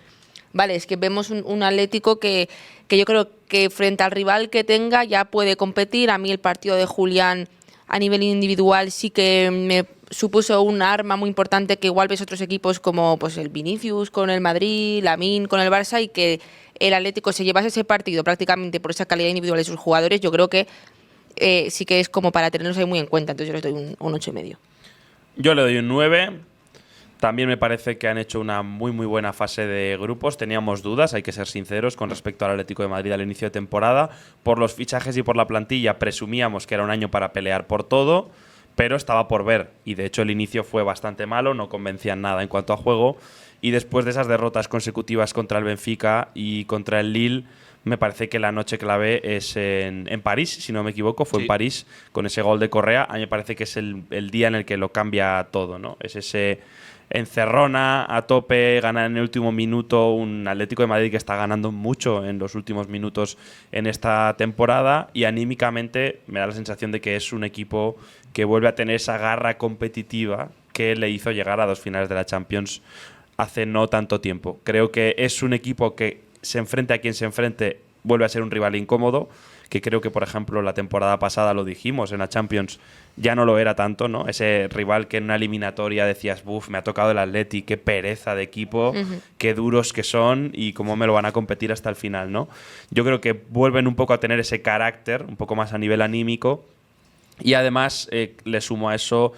vale, es que vemos un Atlético que yo creo que frente al rival que tenga ya puede competir. A mí el partido de Julián a nivel individual sí que me supuso un arma muy importante, que igual ves otros equipos como pues el Vinicius con el Madrid, Lamine con el Barça, y que el Atlético se llevase ese partido prácticamente por esa calidad individual de sus jugadores. Yo creo que sí que es como para tenerlos ahí muy en cuenta. Entonces yo les doy un 8,5. Yo le doy un 9. También me parece que han hecho una muy buena fase de grupos. Teníamos dudas, hay que ser sinceros, con respecto al Atlético de Madrid al inicio de temporada. Por los fichajes y por la plantilla presumíamos que era un año para pelear por todo, pero estaba por ver. Y de hecho el inicio fue bastante malo, no convencían nada en cuanto a juego. Y después de esas derrotas consecutivas contra el Benfica y contra el Lille, me parece que la noche clave es en París, si no me equivoco. Fue en París, con ese gol de Correa. A mí me parece que es el día en el que lo cambia todo, ¿no? Es ese encerrona a tope, gana en el último minuto, un Atlético de Madrid que está ganando mucho en los últimos minutos en esta temporada, y anímicamente me da la sensación de que es un equipo que vuelve a tener esa garra competitiva que le hizo llegar a 2 finales de la Champions hace no tanto tiempo. Creo que es un equipo que se enfrente a quien se enfrente, vuelve a ser un rival incómodo, que creo que, por ejemplo, la temporada pasada lo dijimos, en la Champions ya no lo era tanto, ¿no? Ese rival que en una eliminatoria decías, buf, me ha tocado el Atleti, qué pereza de equipo, qué duros que son y cómo me lo van a competir hasta el final, ¿no? Yo creo que vuelven un poco a tener ese carácter, un poco más a nivel anímico, y además le sumo a eso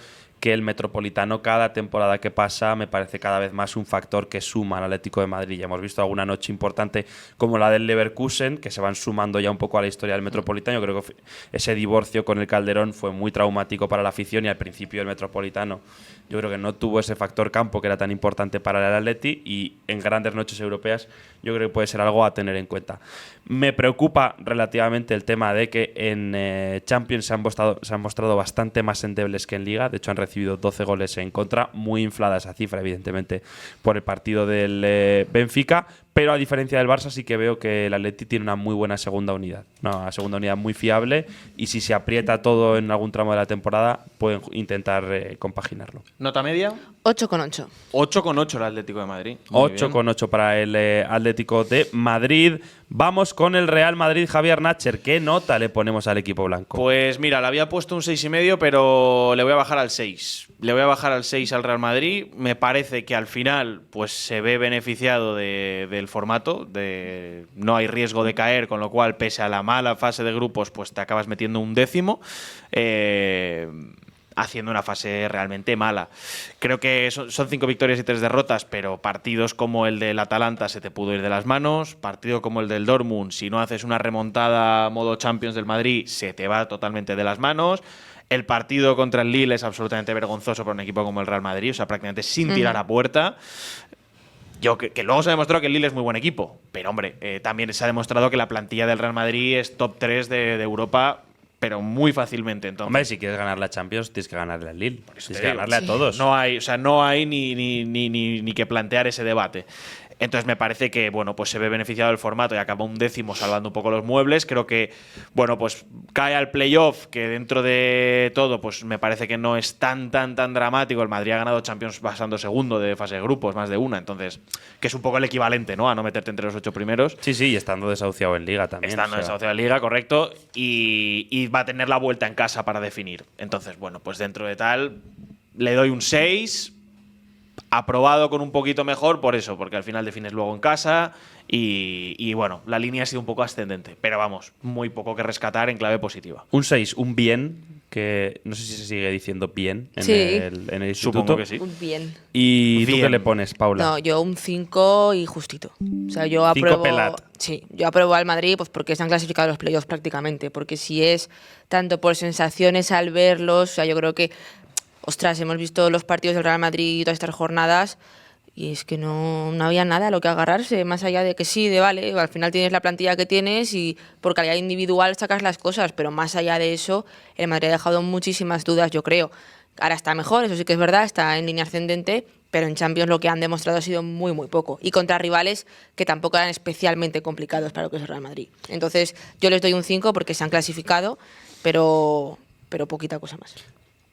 que el Metropolitano cada temporada que pasa me parece cada vez más un factor que suma al Atlético de Madrid. Ya hemos visto alguna noche importante como la del Leverkusen, que se van sumando ya un poco a la historia del Metropolitano. Yo creo que ese divorcio con el Calderón fue muy traumático para la afición y al principio el Metropolitano yo creo que no tuvo ese factor campo que era tan importante para el Atleti, y en grandes noches europeas yo creo que puede ser algo a tener en cuenta. Me preocupa relativamente el tema de que en Champions se han mostrado bastante más endebles que en Liga. De hecho, han recibido 12 goles en contra, muy inflada esa cifra, evidentemente, por el partido del Benfica. Pero a diferencia del Barça, sí que veo que el Atleti tiene una muy buena segunda unidad. Una segunda unidad muy fiable, y si se aprieta todo en algún tramo de la temporada, pueden intentar compaginarlo. ¿Nota media? 8,8. 8,8 el Atlético de Madrid. Muy bien. 8,8 para el Atlético de Madrid. Vamos con el Real Madrid, Javier Nacher. ¿Qué nota le ponemos al equipo blanco? Pues mira, le había puesto un 6,5, pero le voy a bajar al 6. Le voy a bajar al 6 al Real Madrid. Me parece que al final pues se ve beneficiado del formato. No hay riesgo de caer, con lo cual, pese a la mala fase de grupos, pues te acabas metiendo un 10º. Haciendo una fase realmente mala. Creo que son 5 victorias y 3 derrotas, pero partidos como el del Atalanta se te pudo ir de las manos. Partido como el del Dortmund, si no haces una remontada modo Champions del Madrid, se te va totalmente de las manos. El partido contra el Lille es absolutamente vergonzoso para un equipo como el Real Madrid, o sea, prácticamente sin tirar a puerta. Que luego se ha demostrado que el Lille es muy buen equipo, pero hombre, también se ha demostrado que la plantilla del Real Madrid es top 3 de Europa, pero muy fácilmente. Entonces, hombre, si quieres ganar la Champions, tienes que ganarle al Lille. Tienes que ganarle a todos. No hay ni que plantear ese debate. Entonces me parece que bueno, pues se ve beneficiado el formato y acaba un 10º salvando un poco los muebles. Creo que bueno, pues cae al playoff, que dentro de todo pues me parece que no es tan dramático. El Madrid ha ganado Champions pasando segundo de fase de grupos, más de una. Entonces, que es un poco el equivalente, ¿no?, a no meterte entre los 8 primeros. Sí, y estando desahuciado en Liga también. Desahuciado en Liga, correcto. Y va a tener la vuelta en casa para definir. Entonces, bueno, pues dentro de tal le doy un 6. Aprobado con un poquito mejor por eso, porque al final defines luego en casa y bueno, la línea ha sido un poco ascendente, pero vamos, muy poco que rescatar en clave positiva. Un 6, un bien, que no sé si se sigue diciendo bien en, Sí. en el instituto. Supongo que sí. Un bien. ¿Y tú Bien. qué le pones, Paula? No, yo un 5 y justito. O sea, yo 5 apruebo. pelat. Sí, yo apruebo al Madrid pues porque se han clasificado los playoffs prácticamente. Porque si es tanto por sensaciones al verlos, o sea, yo creo que. Ostras, hemos visto los partidos del Real Madrid todas estas jornadas y es que no había nada a lo que agarrarse, más allá de que sí, de vale, al final tienes la plantilla que tienes y por calidad individual sacas las cosas, pero más allá de eso, el Madrid ha dejado muchísimas dudas, yo creo. Ahora está mejor, eso sí que es verdad, está en línea ascendente, pero en Champions lo que han demostrado ha sido muy, muy poco. Y contra rivales que tampoco eran especialmente complicados para lo que es el Real Madrid. Entonces, yo les doy un 5 porque se han clasificado, pero poquita cosa más.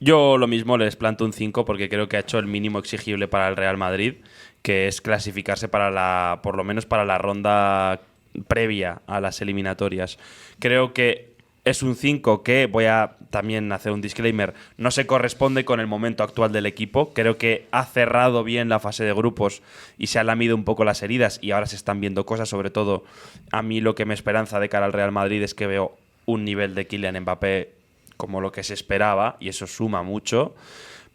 Yo lo mismo, les planto un 5 porque creo que ha hecho el mínimo exigible para el Real Madrid, que es clasificarse por lo menos para la ronda previa a las eliminatorias. Creo que es un 5 que, voy a también hacer un disclaimer, no se corresponde con el momento actual del equipo. Creo que ha cerrado bien la fase de grupos y se han lamido un poco las heridas y ahora se están viendo cosas. Sobre todo, a mí lo que me esperanza de cara al Real Madrid es que veo un nivel de Kylian Mbappé como lo que se esperaba, y eso suma mucho,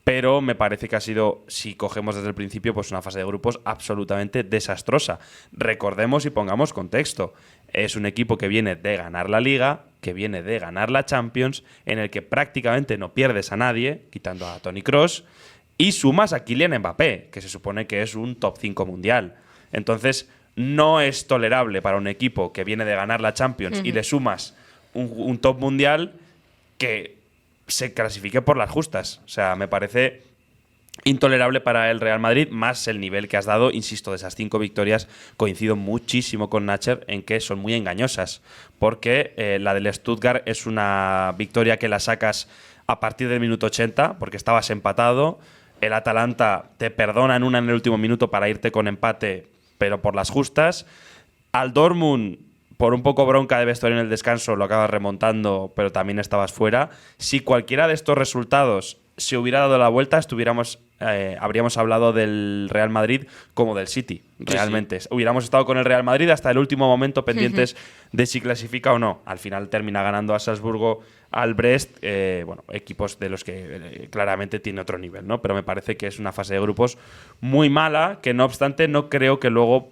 pero me parece que ha sido, si cogemos desde el principio, pues una fase de grupos absolutamente desastrosa. Recordemos y pongamos contexto, es un equipo que viene de ganar la Liga, que viene de ganar la Champions, en el que prácticamente no pierdes a nadie, quitando a Toni Kroos, y sumas a Kylian Mbappé, que se supone que es un top 5 mundial. Entonces, no es tolerable para un equipo que viene de ganar la Champions y le sumas un top mundial que se clasifique por las justas. O sea, me parece intolerable para el Real Madrid, más el nivel que has dado. Insisto, de esas 5 victorias coincido muchísimo con Nacher en que son muy engañosas, porque la del Stuttgart es una victoria que la sacas a partir del minuto 80, porque estabas empatado. El Atalanta te perdona en el último minuto para irte con empate, pero por las justas. Al Dortmund, por un poco bronca de vestuario en el descanso, lo acabas remontando, pero también estabas fuera. Si cualquiera de estos resultados se hubiera dado la vuelta, habríamos hablado del Real Madrid como del City, realmente. Sí. Hubiéramos estado con el Real Madrid hasta el último momento pendientes de si clasifica o no. Al final termina ganando a Salzburgo, al Brest, equipos de los que claramente tiene otro nivel, ¿no? Pero me parece que es una fase de grupos muy mala, que no obstante no creo que luego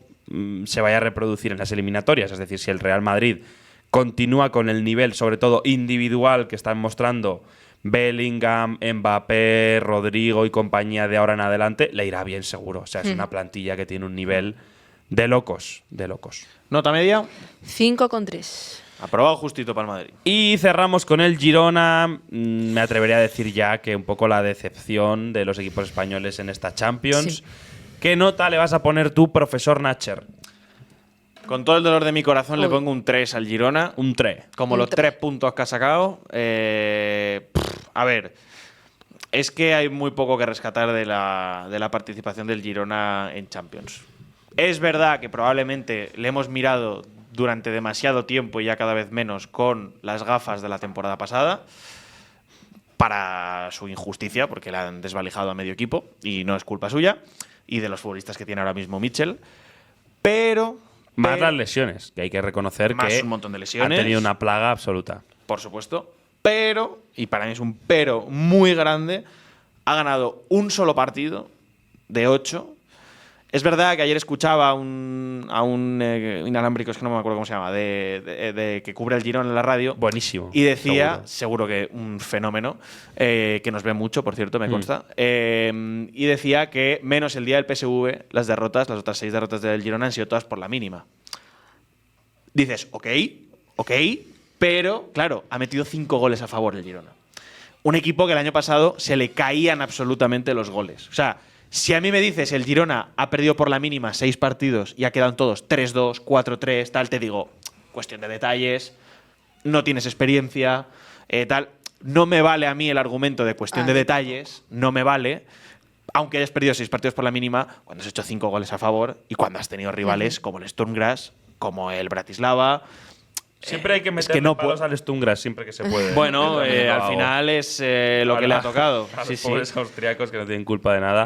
se vaya a reproducir en las eliminatorias. Es decir, si el Real Madrid continúa con el nivel, sobre todo individual, que están mostrando Bellingham, Mbappé, Rodrigo y compañía de ahora en adelante, le irá bien seguro. O sea, es una plantilla que tiene un nivel de locos, de locos. ¿Nota media? 5,3. Aprobado justito para el Madrid. Y cerramos con el Girona. Me atrevería a decir ya que un poco la decepción de los equipos españoles en esta Champions. Sí. ¿Qué nota le vas a poner tú, profesor Nacher? Con todo el dolor de mi corazón le Uy. pongo un 3 al Girona. Un 3. Como Un los 3 puntos que ha sacado. A ver, es que hay muy poco que rescatar de la participación del Girona en Champions. Es verdad que probablemente le hemos mirado durante demasiado tiempo y ya cada vez menos con las gafas de la temporada pasada, para su injusticia, porque le han desvalijado a medio equipo y no es culpa suya, y de los futbolistas que tiene ahora mismo Mitchell. Pero Más las lesiones, que hay que reconocer Más que un montón de lesiones. ha tenido una plaga absoluta. por supuesto, pero, y para mí es un pero muy grande, ha ganado un solo partido de 8. Es verdad que ayer escuchaba a un inalámbrico, es que no me acuerdo cómo se llama, de que cubre el Girona en la radio. Buenísimo. Y decía, seguro que un fenómeno, que nos ve mucho, por cierto, me consta, y decía que menos el día del PSV, las otras 6 derrotas del Girona han sido todas por la mínima. Dices, ok, pero, claro, ha metido 5 goles a favor el Girona. Un equipo que el año pasado se le caían absolutamente los goles. O sea, si a mí me dices el Girona ha perdido por la mínima 6 partidos y ha quedado en todos 3-2, 4-3, tal, te digo, cuestión de detalles, no tienes experiencia, tal. No me vale a mí el argumento de cuestión de detalles, no me vale, aunque hayas perdido 6 partidos por la mínima, cuando has hecho 5 goles a favor y cuando has tenido rivales como el Sturm Graz, como el Bratislava. Siempre hay que meterle no palos al Stungras siempre que se puede. Bueno, Es al final es lo que le ha tocado. A Sí, los sí. pobres austriacos que no tienen culpa de nada.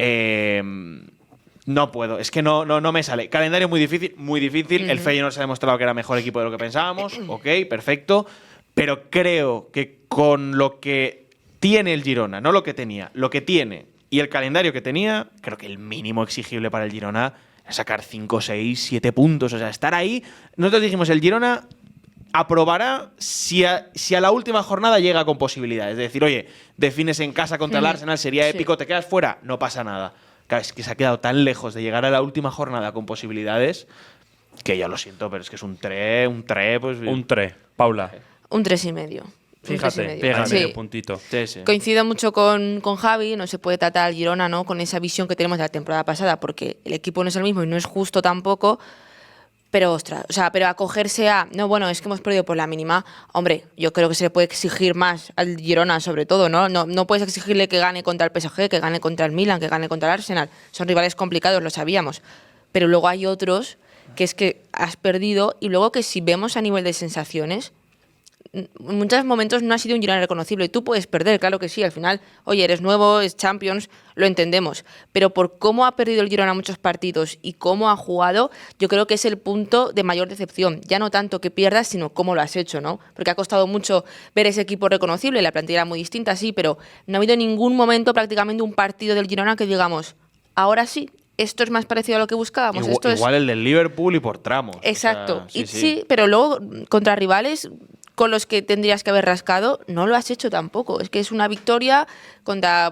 No puedo, es que no me sale. Calendario muy difícil, muy difícil. El Feyenoord se ha demostrado que era mejor equipo de lo que pensábamos. Ok, perfecto. Pero creo que con lo que tiene el Girona, no lo que tenía, lo que tiene y el calendario que tenía, creo que el mínimo exigible para el Girona es sacar 5, 6, 7 puntos. O sea, estar ahí. Nosotros dijimos, el Girona aprobará si a la última jornada llega con posibilidades. Es decir, oye, defines en casa contra el Arsenal, sería épico, te quedas fuera, no pasa nada. Claro, es que se ha quedado tan lejos de llegar a la última jornada con posibilidades que ya lo siento, pero es que es un 3, pues… Un 3. Paula. Un 3,5. Fíjate, Sí. medio puntito. Sí, sí. Coincido mucho con Javi, no se puede tratar al Girona, ¿no?, con esa visión que tenemos de la temporada pasada, porque el equipo no es el mismo y no es justo tampoco. Pero, ostras, o sea, pero acogerse a… No, bueno, es que hemos perdido por la mínima. Hombre, yo creo que se le puede exigir más al Girona, sobre todo, ¿no? No puedes exigirle que gane contra el PSG, que gane contra el Milan, que gane contra el Arsenal. Son rivales complicados, lo sabíamos. Pero luego hay otros que es que has perdido y luego que si vemos a nivel de sensaciones, en muchos momentos no ha sido un Girona reconocible. Tú puedes perder, claro que sí, al final, oye, eres nuevo, es Champions, lo entendemos. Pero por cómo ha perdido el Girona muchos partidos y cómo ha jugado, yo creo que es el punto de mayor decepción. Ya no tanto que pierdas, sino cómo lo has hecho, ¿no? Porque ha costado mucho ver ese equipo reconocible, la plantilla era muy distinta, sí, pero no ha habido ningún momento, prácticamente un partido del Girona que digamos, ahora sí, esto es más parecido a lo que buscábamos. Igual el del Liverpool y por tramos. Exacto. O sea, sí, pero luego contra rivales con los que tendrías que haber rascado, no lo has hecho tampoco. Es que es una victoria contra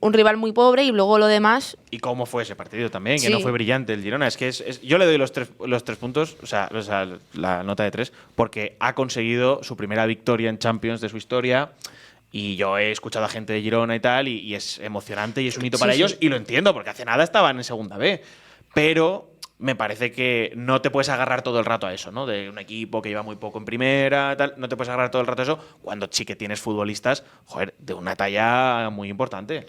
un rival muy pobre y luego lo demás… ¿Y cómo fue ese partido también? Sí. Que no fue brillante el Girona. Es que yo le doy los tres puntos, o sea, la nota de 3, porque ha conseguido su primera victoria en Champions de su historia. Y yo he escuchado a gente de Girona y tal, y es emocionante y es un hito para ellos. Y lo entiendo, porque hace nada estaban en segunda B. Pero me parece que no te puedes agarrar todo el rato a eso, ¿no? De un equipo que lleva muy poco en primera, tal. No te puedes agarrar todo el rato a eso cuando sí que tienes futbolistas, joder, de una talla muy importante.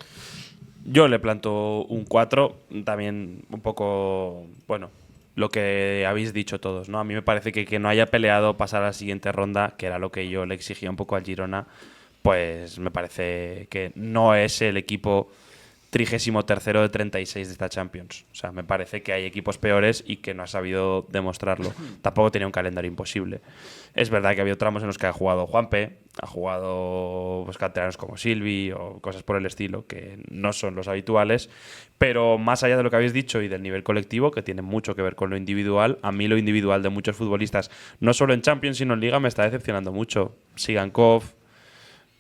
Yo le planto un 4, también un poco, bueno, lo que habéis dicho todos, ¿no? A mí me parece que no haya peleado pasar a la siguiente ronda, que era lo que yo le exigía un poco al Girona, pues me parece que no es el equipo 33º de 36 de esta Champions. O sea, me parece que hay equipos peores y que no ha sabido demostrarlo. Tampoco tenía un calendario imposible. Es verdad que ha habido tramos en los que ha jugado Juanpe, ha jugado pues, canteranos como Silvi o cosas por el estilo, que no son los habituales, pero más allá de lo que habéis dicho y del nivel colectivo, que tiene mucho que ver con lo individual, a mí lo individual de muchos futbolistas, no solo en Champions sino en Liga, me está decepcionando mucho. Sigankov,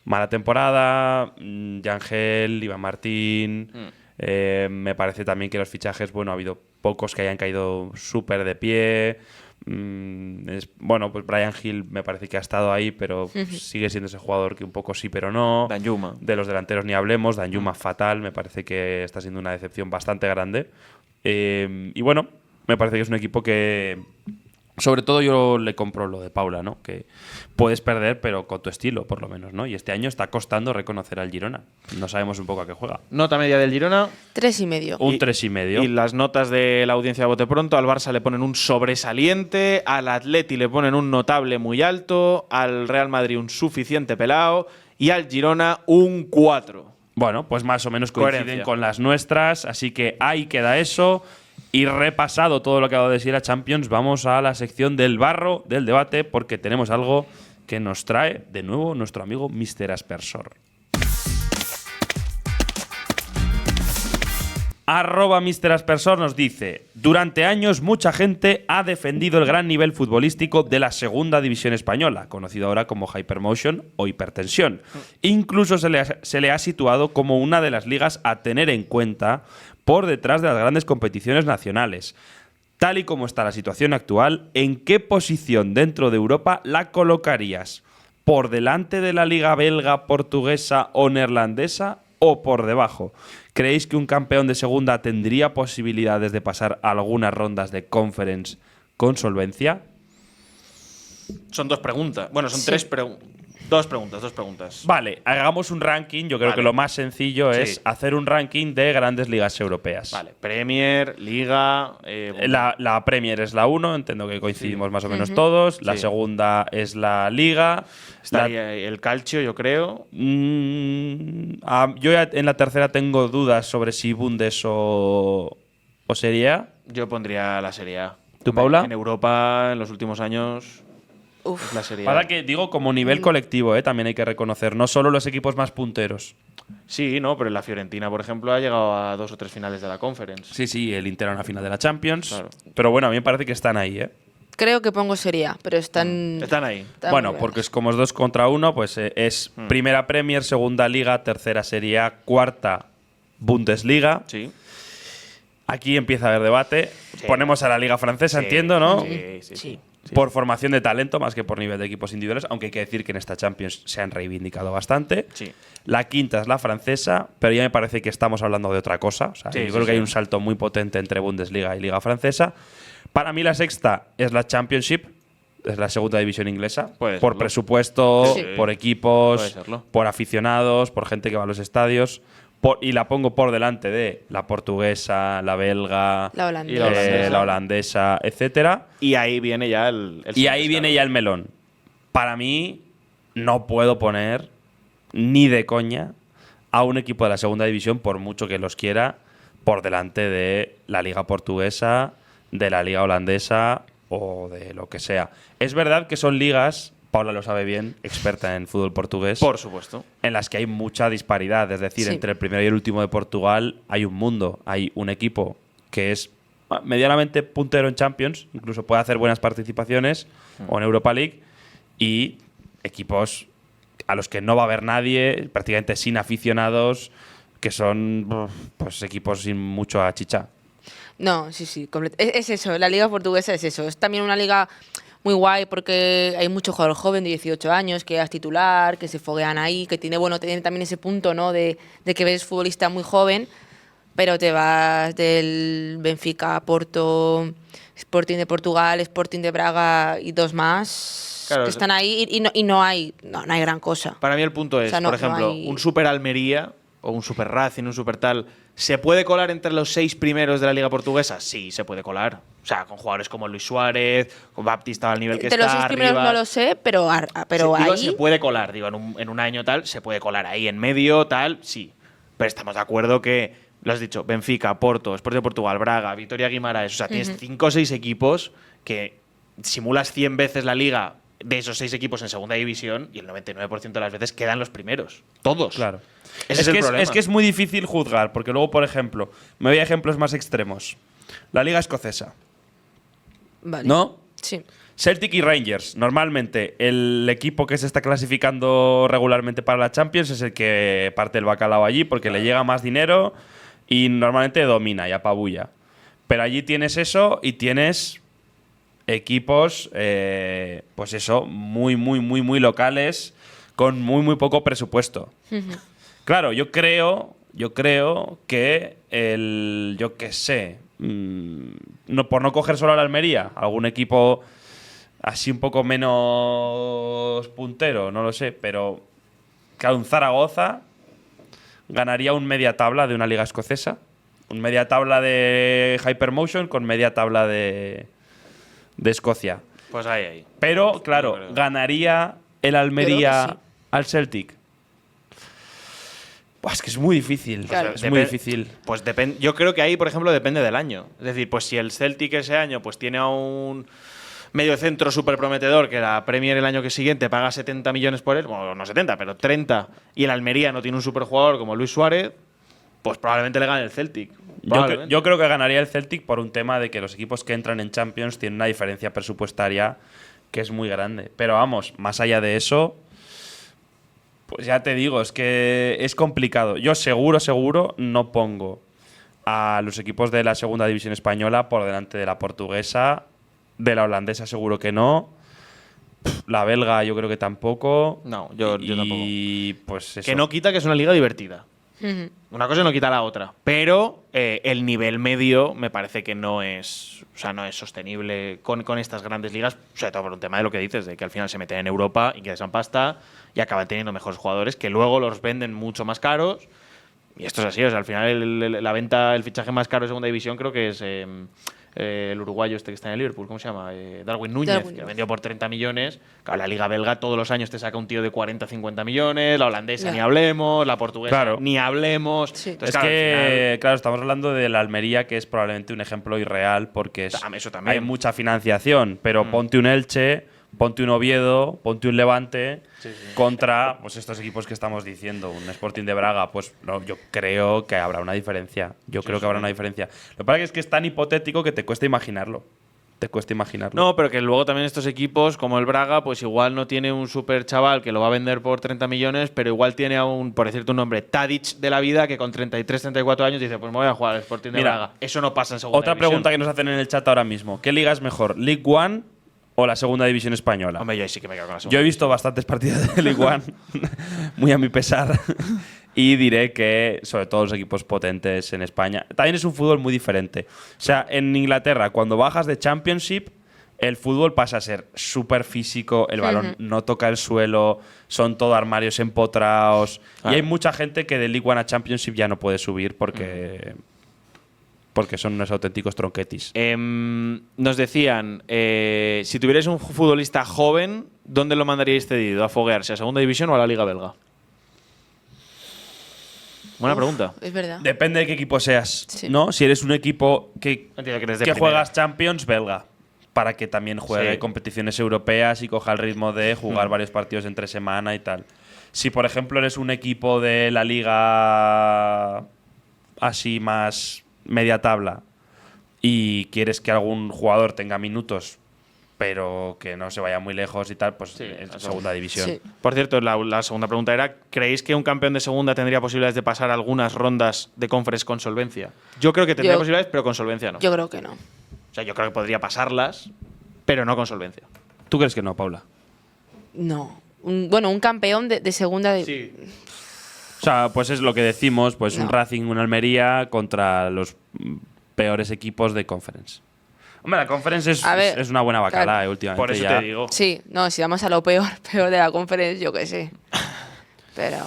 mala temporada, Yangel, Iván Martín. Me parece también que los fichajes, bueno, ha habido pocos que hayan caído súper de pie. Bueno, pues Bryan Gil me parece que ha estado ahí, pero sigue siendo ese jugador que un poco sí, pero no. Danjuma. De los delanteros ni hablemos. Danjuma fatal, me parece que está siendo una decepción bastante grande. Y bueno, me parece que es un equipo que, sobre todo yo le compro lo de Paula, ¿no? Que puedes perder, pero con tu estilo, por lo menos, ¿no? Y este año está costando reconocer al Girona. No sabemos un poco a qué juega. Nota media del Girona. 3,5. Un 3,5. Y las notas de la audiencia de Bote Pronto, al Barça le ponen un sobresaliente, al Atleti le ponen un notable muy alto, al Real Madrid un suficiente pelao y al Girona un 4. Bueno, pues más o menos coinciden Coherencia. con las nuestras, así que ahí queda eso. Y repasado todo lo que acabo de decir a Champions, vamos a la sección del barro del debate, porque tenemos algo que nos trae de nuevo nuestro amigo Mr. Aspersor. @Mr. Aspersor nos dice: durante años mucha gente ha defendido el gran nivel futbolístico de la segunda división española, conocido ahora como Hypermotion o Hipertensión. Incluso se le ha situado como una de las ligas a tener en cuenta por detrás de las grandes competiciones nacionales. Tal y como está la situación actual, ¿en qué posición dentro de Europa la colocarías? ¿Por delante de la liga belga, portuguesa o neerlandesa o por debajo? ¿Creéis que un campeón de segunda tendría posibilidades de pasar algunas rondas de Conference con solvencia? Son dos preguntas. Bueno, son Sí. tres preguntas. Dos preguntas. Vale, hagamos un ranking. Yo creo Vale. que lo más sencillo Sí. es hacer un ranking de grandes ligas europeas. Vale, Premier, Liga. La Premier es la 1, entiendo que coincidimos más o menos todos. La Sí. segunda es la Liga. Está ahí el Calcio, yo creo. Yo ya en la tercera tengo dudas sobre si Bundes o Serie A. Yo pondría la Serie A. ¿Tú, Paula? En Europa, en los últimos años, Uf. es la Serie A. Para que digo, como nivel colectivo, también hay que reconocer, no solo los equipos más punteros. Sí, no, pero la Fiorentina, por ejemplo, ha llegado a 2 o 3 finales de la Conference. Sí, el Inter a una final de la Champions. Claro. Pero bueno, a mí me parece que están ahí, ¿eh? Creo que pongo Serie A, pero están. Están ahí. están Bueno, muy porque buenas. es como es 2 contra 1, pues es primera Premier, segunda Liga, tercera Serie A, cuarta Bundesliga. Sí. Aquí empieza a haber debate. Ponemos a la Liga Francesa, Sí, entiendo, ¿no? Sí. Sí. Por formación de talento más que por nivel de equipos individuales, aunque hay que decir que en esta Champions se han reivindicado bastante. Sí. La quinta es la francesa, pero ya me parece que estamos hablando de otra cosa. O sea, Sí, yo sí, creo que sí. hay un salto muy potente entre Bundesliga y Liga Francesa. Para mí la sexta es la Championship, es la segunda división inglesa. Puede Por serlo. presupuesto, Sí. por equipos, Puede serlo. por aficionados, por gente que va a los estadios. Y la pongo por delante de la portuguesa, la belga, La holandesa. Y la holandesa. la holandesa, etcétera. Y ahí viene ya el Y ahí viene ya el melón. Para mí, no puedo poner ni de coña a un equipo de la segunda división, por mucho que los quiera, por delante de la liga portuguesa, de la liga holandesa o de lo que sea. Es verdad que son ligas, Paula lo sabe bien, experta en fútbol portugués, Por supuesto. en las que hay mucha disparidad. Es decir, Sí. entre el primero y el último de Portugal hay un mundo. Hay un equipo que es medianamente puntero en Champions, incluso puede hacer buenas participaciones, o en Europa League, y equipos a los que no va a haber nadie, prácticamente sin aficionados, que son pues equipos sin mucho a chicha. No, sí. Es eso, la liga portuguesa es eso. Es también una liga muy guay porque hay mucho jugador joven de 18 años que es titular, que se foguean ahí, que tiene también ese punto, ¿no? de que ves futbolista muy joven, pero te vas del Benfica, Porto, Sporting de Portugal, Sporting de Braga y dos más Claro, que eso- están ahí y no hay gran cosa. Para mí el punto es, O sea, no- por ejemplo, no hay- un Super Almería o un Super Racing, un Super tal, ¿Se puede colar entre los 6 primeros de la Liga Portuguesa? Sí, se puede colar. O sea, con jugadores como Luis Suárez, con Baptista al nivel que De está. los 6 primeros Rivas. no lo sé, pero Digo, ahí. se puede colar, digo, en un año tal, se puede colar ahí en medio, tal, sí. Pero estamos de acuerdo que, lo has dicho, Benfica, Porto, Sporting de Portugal, Braga, Vitoria Guimaraes, o sea, tienes 5 o 6 equipos que simulas 100 veces la liga de esos 6 equipos en segunda división y el 99% de las veces quedan los primeros. Todos. Claro. Ese es el problema. Es que es muy difícil juzgar, porque luego, por ejemplo, me voy a ejemplos más extremos. La Liga Escocesa. Vale. ¿No? Sí. Celtic y Rangers. Normalmente, el equipo que se está clasificando regularmente para la Champions es el que parte el bacalao allí, porque le llega más dinero y normalmente domina y apabulla. Pero allí tienes eso y tienes equipos, pues eso, muy, muy, muy, muy locales, con muy, muy poco presupuesto. Claro, yo creo que yo qué sé, no, por no coger solo a la Almería, algún equipo así un poco menos puntero, no lo sé, pero claro, un Zaragoza ganaría un media tabla de una liga escocesa, un media tabla de Hypermotion con media tabla de Escocia. Pues ahí. Pero, claro, creo. ¿ganaría el Creo Almería que sí. al Celtic? Buah, es que es muy difícil. Claro. Es muy difícil. Pues yo creo que ahí, por ejemplo, depende del año. Es decir, pues si el Celtic ese año pues tiene a un medio centro súper prometedor que la Premier el año que siguiente paga 70 millones por él, bueno, no 70, pero 30, y el Almería no tiene un superjugador como Luis Suárez, pues probablemente le gane el Celtic. Yo creo que ganaría el Celtic por un tema de que los equipos que entran en Champions tienen una diferencia presupuestaria que es muy grande. Pero vamos, más allá de eso, pues ya te digo, es que es complicado. Yo seguro no pongo a los equipos de la segunda división española por delante de la portuguesa, de la holandesa seguro que no, la belga yo creo que tampoco. No, yo tampoco. Y pues eso. Que no quita que es una liga divertida. Ujú. Una cosa no quita la otra. Pero el nivel medio me parece que no es sostenible con estas grandes ligas, sobre todo por un tema de lo que dices, de que al final se meten en Europa, ingresan pasta y acaban teniendo mejores jugadores que luego los venden mucho más caros. Y esto es así, o sea, al final la venta, el fichaje más caro de segunda división creo que es el uruguayo este que está en el Liverpool, ¿cómo se llama? Darwin Núñez, que lo vendió por 30 millones. Claro, la liga belga todos los años te saca un tío de 40, 50 millones, la holandesa Ya. ni hablemos, la portuguesa Claro. ni hablemos. Sí. Entonces, Es claro, al final- que, claro, estamos hablando de la Almería, que es probablemente un ejemplo irreal porque Eso también. hay mucha financiación, pero ponte un Elche, ponte un Oviedo, ponte un Levante contra pues estos equipos que estamos diciendo, un Sporting de Braga, pues no, yo creo que habrá una diferencia. Yo creo que habrá una diferencia. Lo que pasa es que es tan hipotético que te cuesta imaginarlo. Te cuesta imaginarlo. No, pero que luego también estos equipos, como el Braga, pues igual no tiene un super chaval que lo va a vender por 30 millones, pero igual tiene a un, por decirte un nombre, Tadic de la vida, que con 33, 34 años dice, pues me voy a jugar al Sporting de Mira, Braga. Eso no pasa en segunda Otra división. pregunta que nos hacen en el chat ahora mismo. ¿Qué liga es mejor, League One o la segunda división española? Hombre, yo ahí sí que me quedo con la segunda. Yo he visto bastantes partidas de League One, muy a mi pesar, y diré que, sobre todo los equipos potentes en España, también es un fútbol muy diferente. O sea, en Inglaterra, cuando bajas de Championship, el fútbol pasa a ser súper físico, el balón no toca el suelo, son todo armarios empotrados, y hay mucha gente que de League One a Championship ya no puede subir porque son unos auténticos tronquetis. Nos decían, si tuvierais un futbolista joven, ¿dónde lo mandaríais cedido? ¿A foguearse? ¿A segunda división o a la liga belga? Buena pregunta. Es verdad. Depende de qué equipo seas, Sí. ¿no? Si eres un equipo que Entiendo que eres de que primera. juegas Champions, belga, para que también juegue Sí. competiciones europeas y coja el ritmo de jugar varios partidos entre semana y tal. Si, por ejemplo, eres un equipo de la liga así más media tabla y quieres que algún jugador tenga minutos, pero que no se vaya muy lejos y tal, pues Sí, en eso. segunda división. Sí. Por cierto, la segunda pregunta era, ¿creéis que un campeón de segunda tendría posibilidades de pasar algunas rondas de conference con solvencia? Yo creo que tendría Yo- posibilidades, pero con solvencia no. Yo creo que no. O sea, yo creo que podría pasarlas, pero no con solvencia. ¿Tú crees que no, Paula? No. Bueno, un campeón de segunda. Sí. O sea, pues es lo que decimos, pues un No. Racing, un Almería contra los peores equipos de Conference. Hombre, la Conference A ver, es una buena bacala, claro. últimamente. Por eso ya. te digo. Sí, no, si vamos a lo peor, peor de la conferencia, yo qué sé. Pero.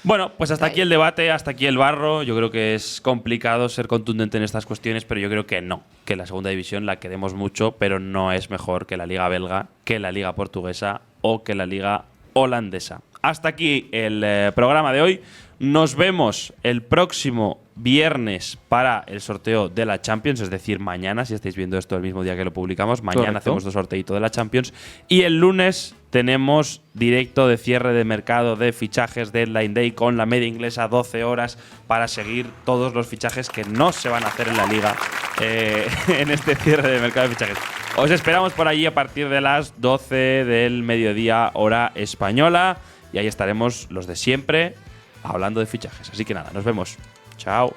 Bueno, pues hasta aquí el debate, hasta aquí el barro. Yo creo que es complicado ser contundente en estas cuestiones, pero yo creo que no. Que la segunda división la queremos mucho, pero no es mejor que la liga belga, que la liga portuguesa o que la liga holandesa. Hasta aquí el programa de hoy. Nos vemos el próximo viernes para el sorteo de la Champions, es decir, mañana, si estáis viendo esto el mismo día que lo publicamos. Mañana Correcto. hacemos el sorteito de la Champions. Y el lunes tenemos directo de cierre de mercado de fichajes Deadline Day con la media inglesa, 12 horas, para seguir todos los fichajes que no se van a hacer en la liga en este cierre de mercado de fichajes. Os esperamos por allí a partir de las 12 del mediodía, hora española. Y ahí estaremos los de siempre hablando de fichajes. Así que nada, nos vemos. Chao.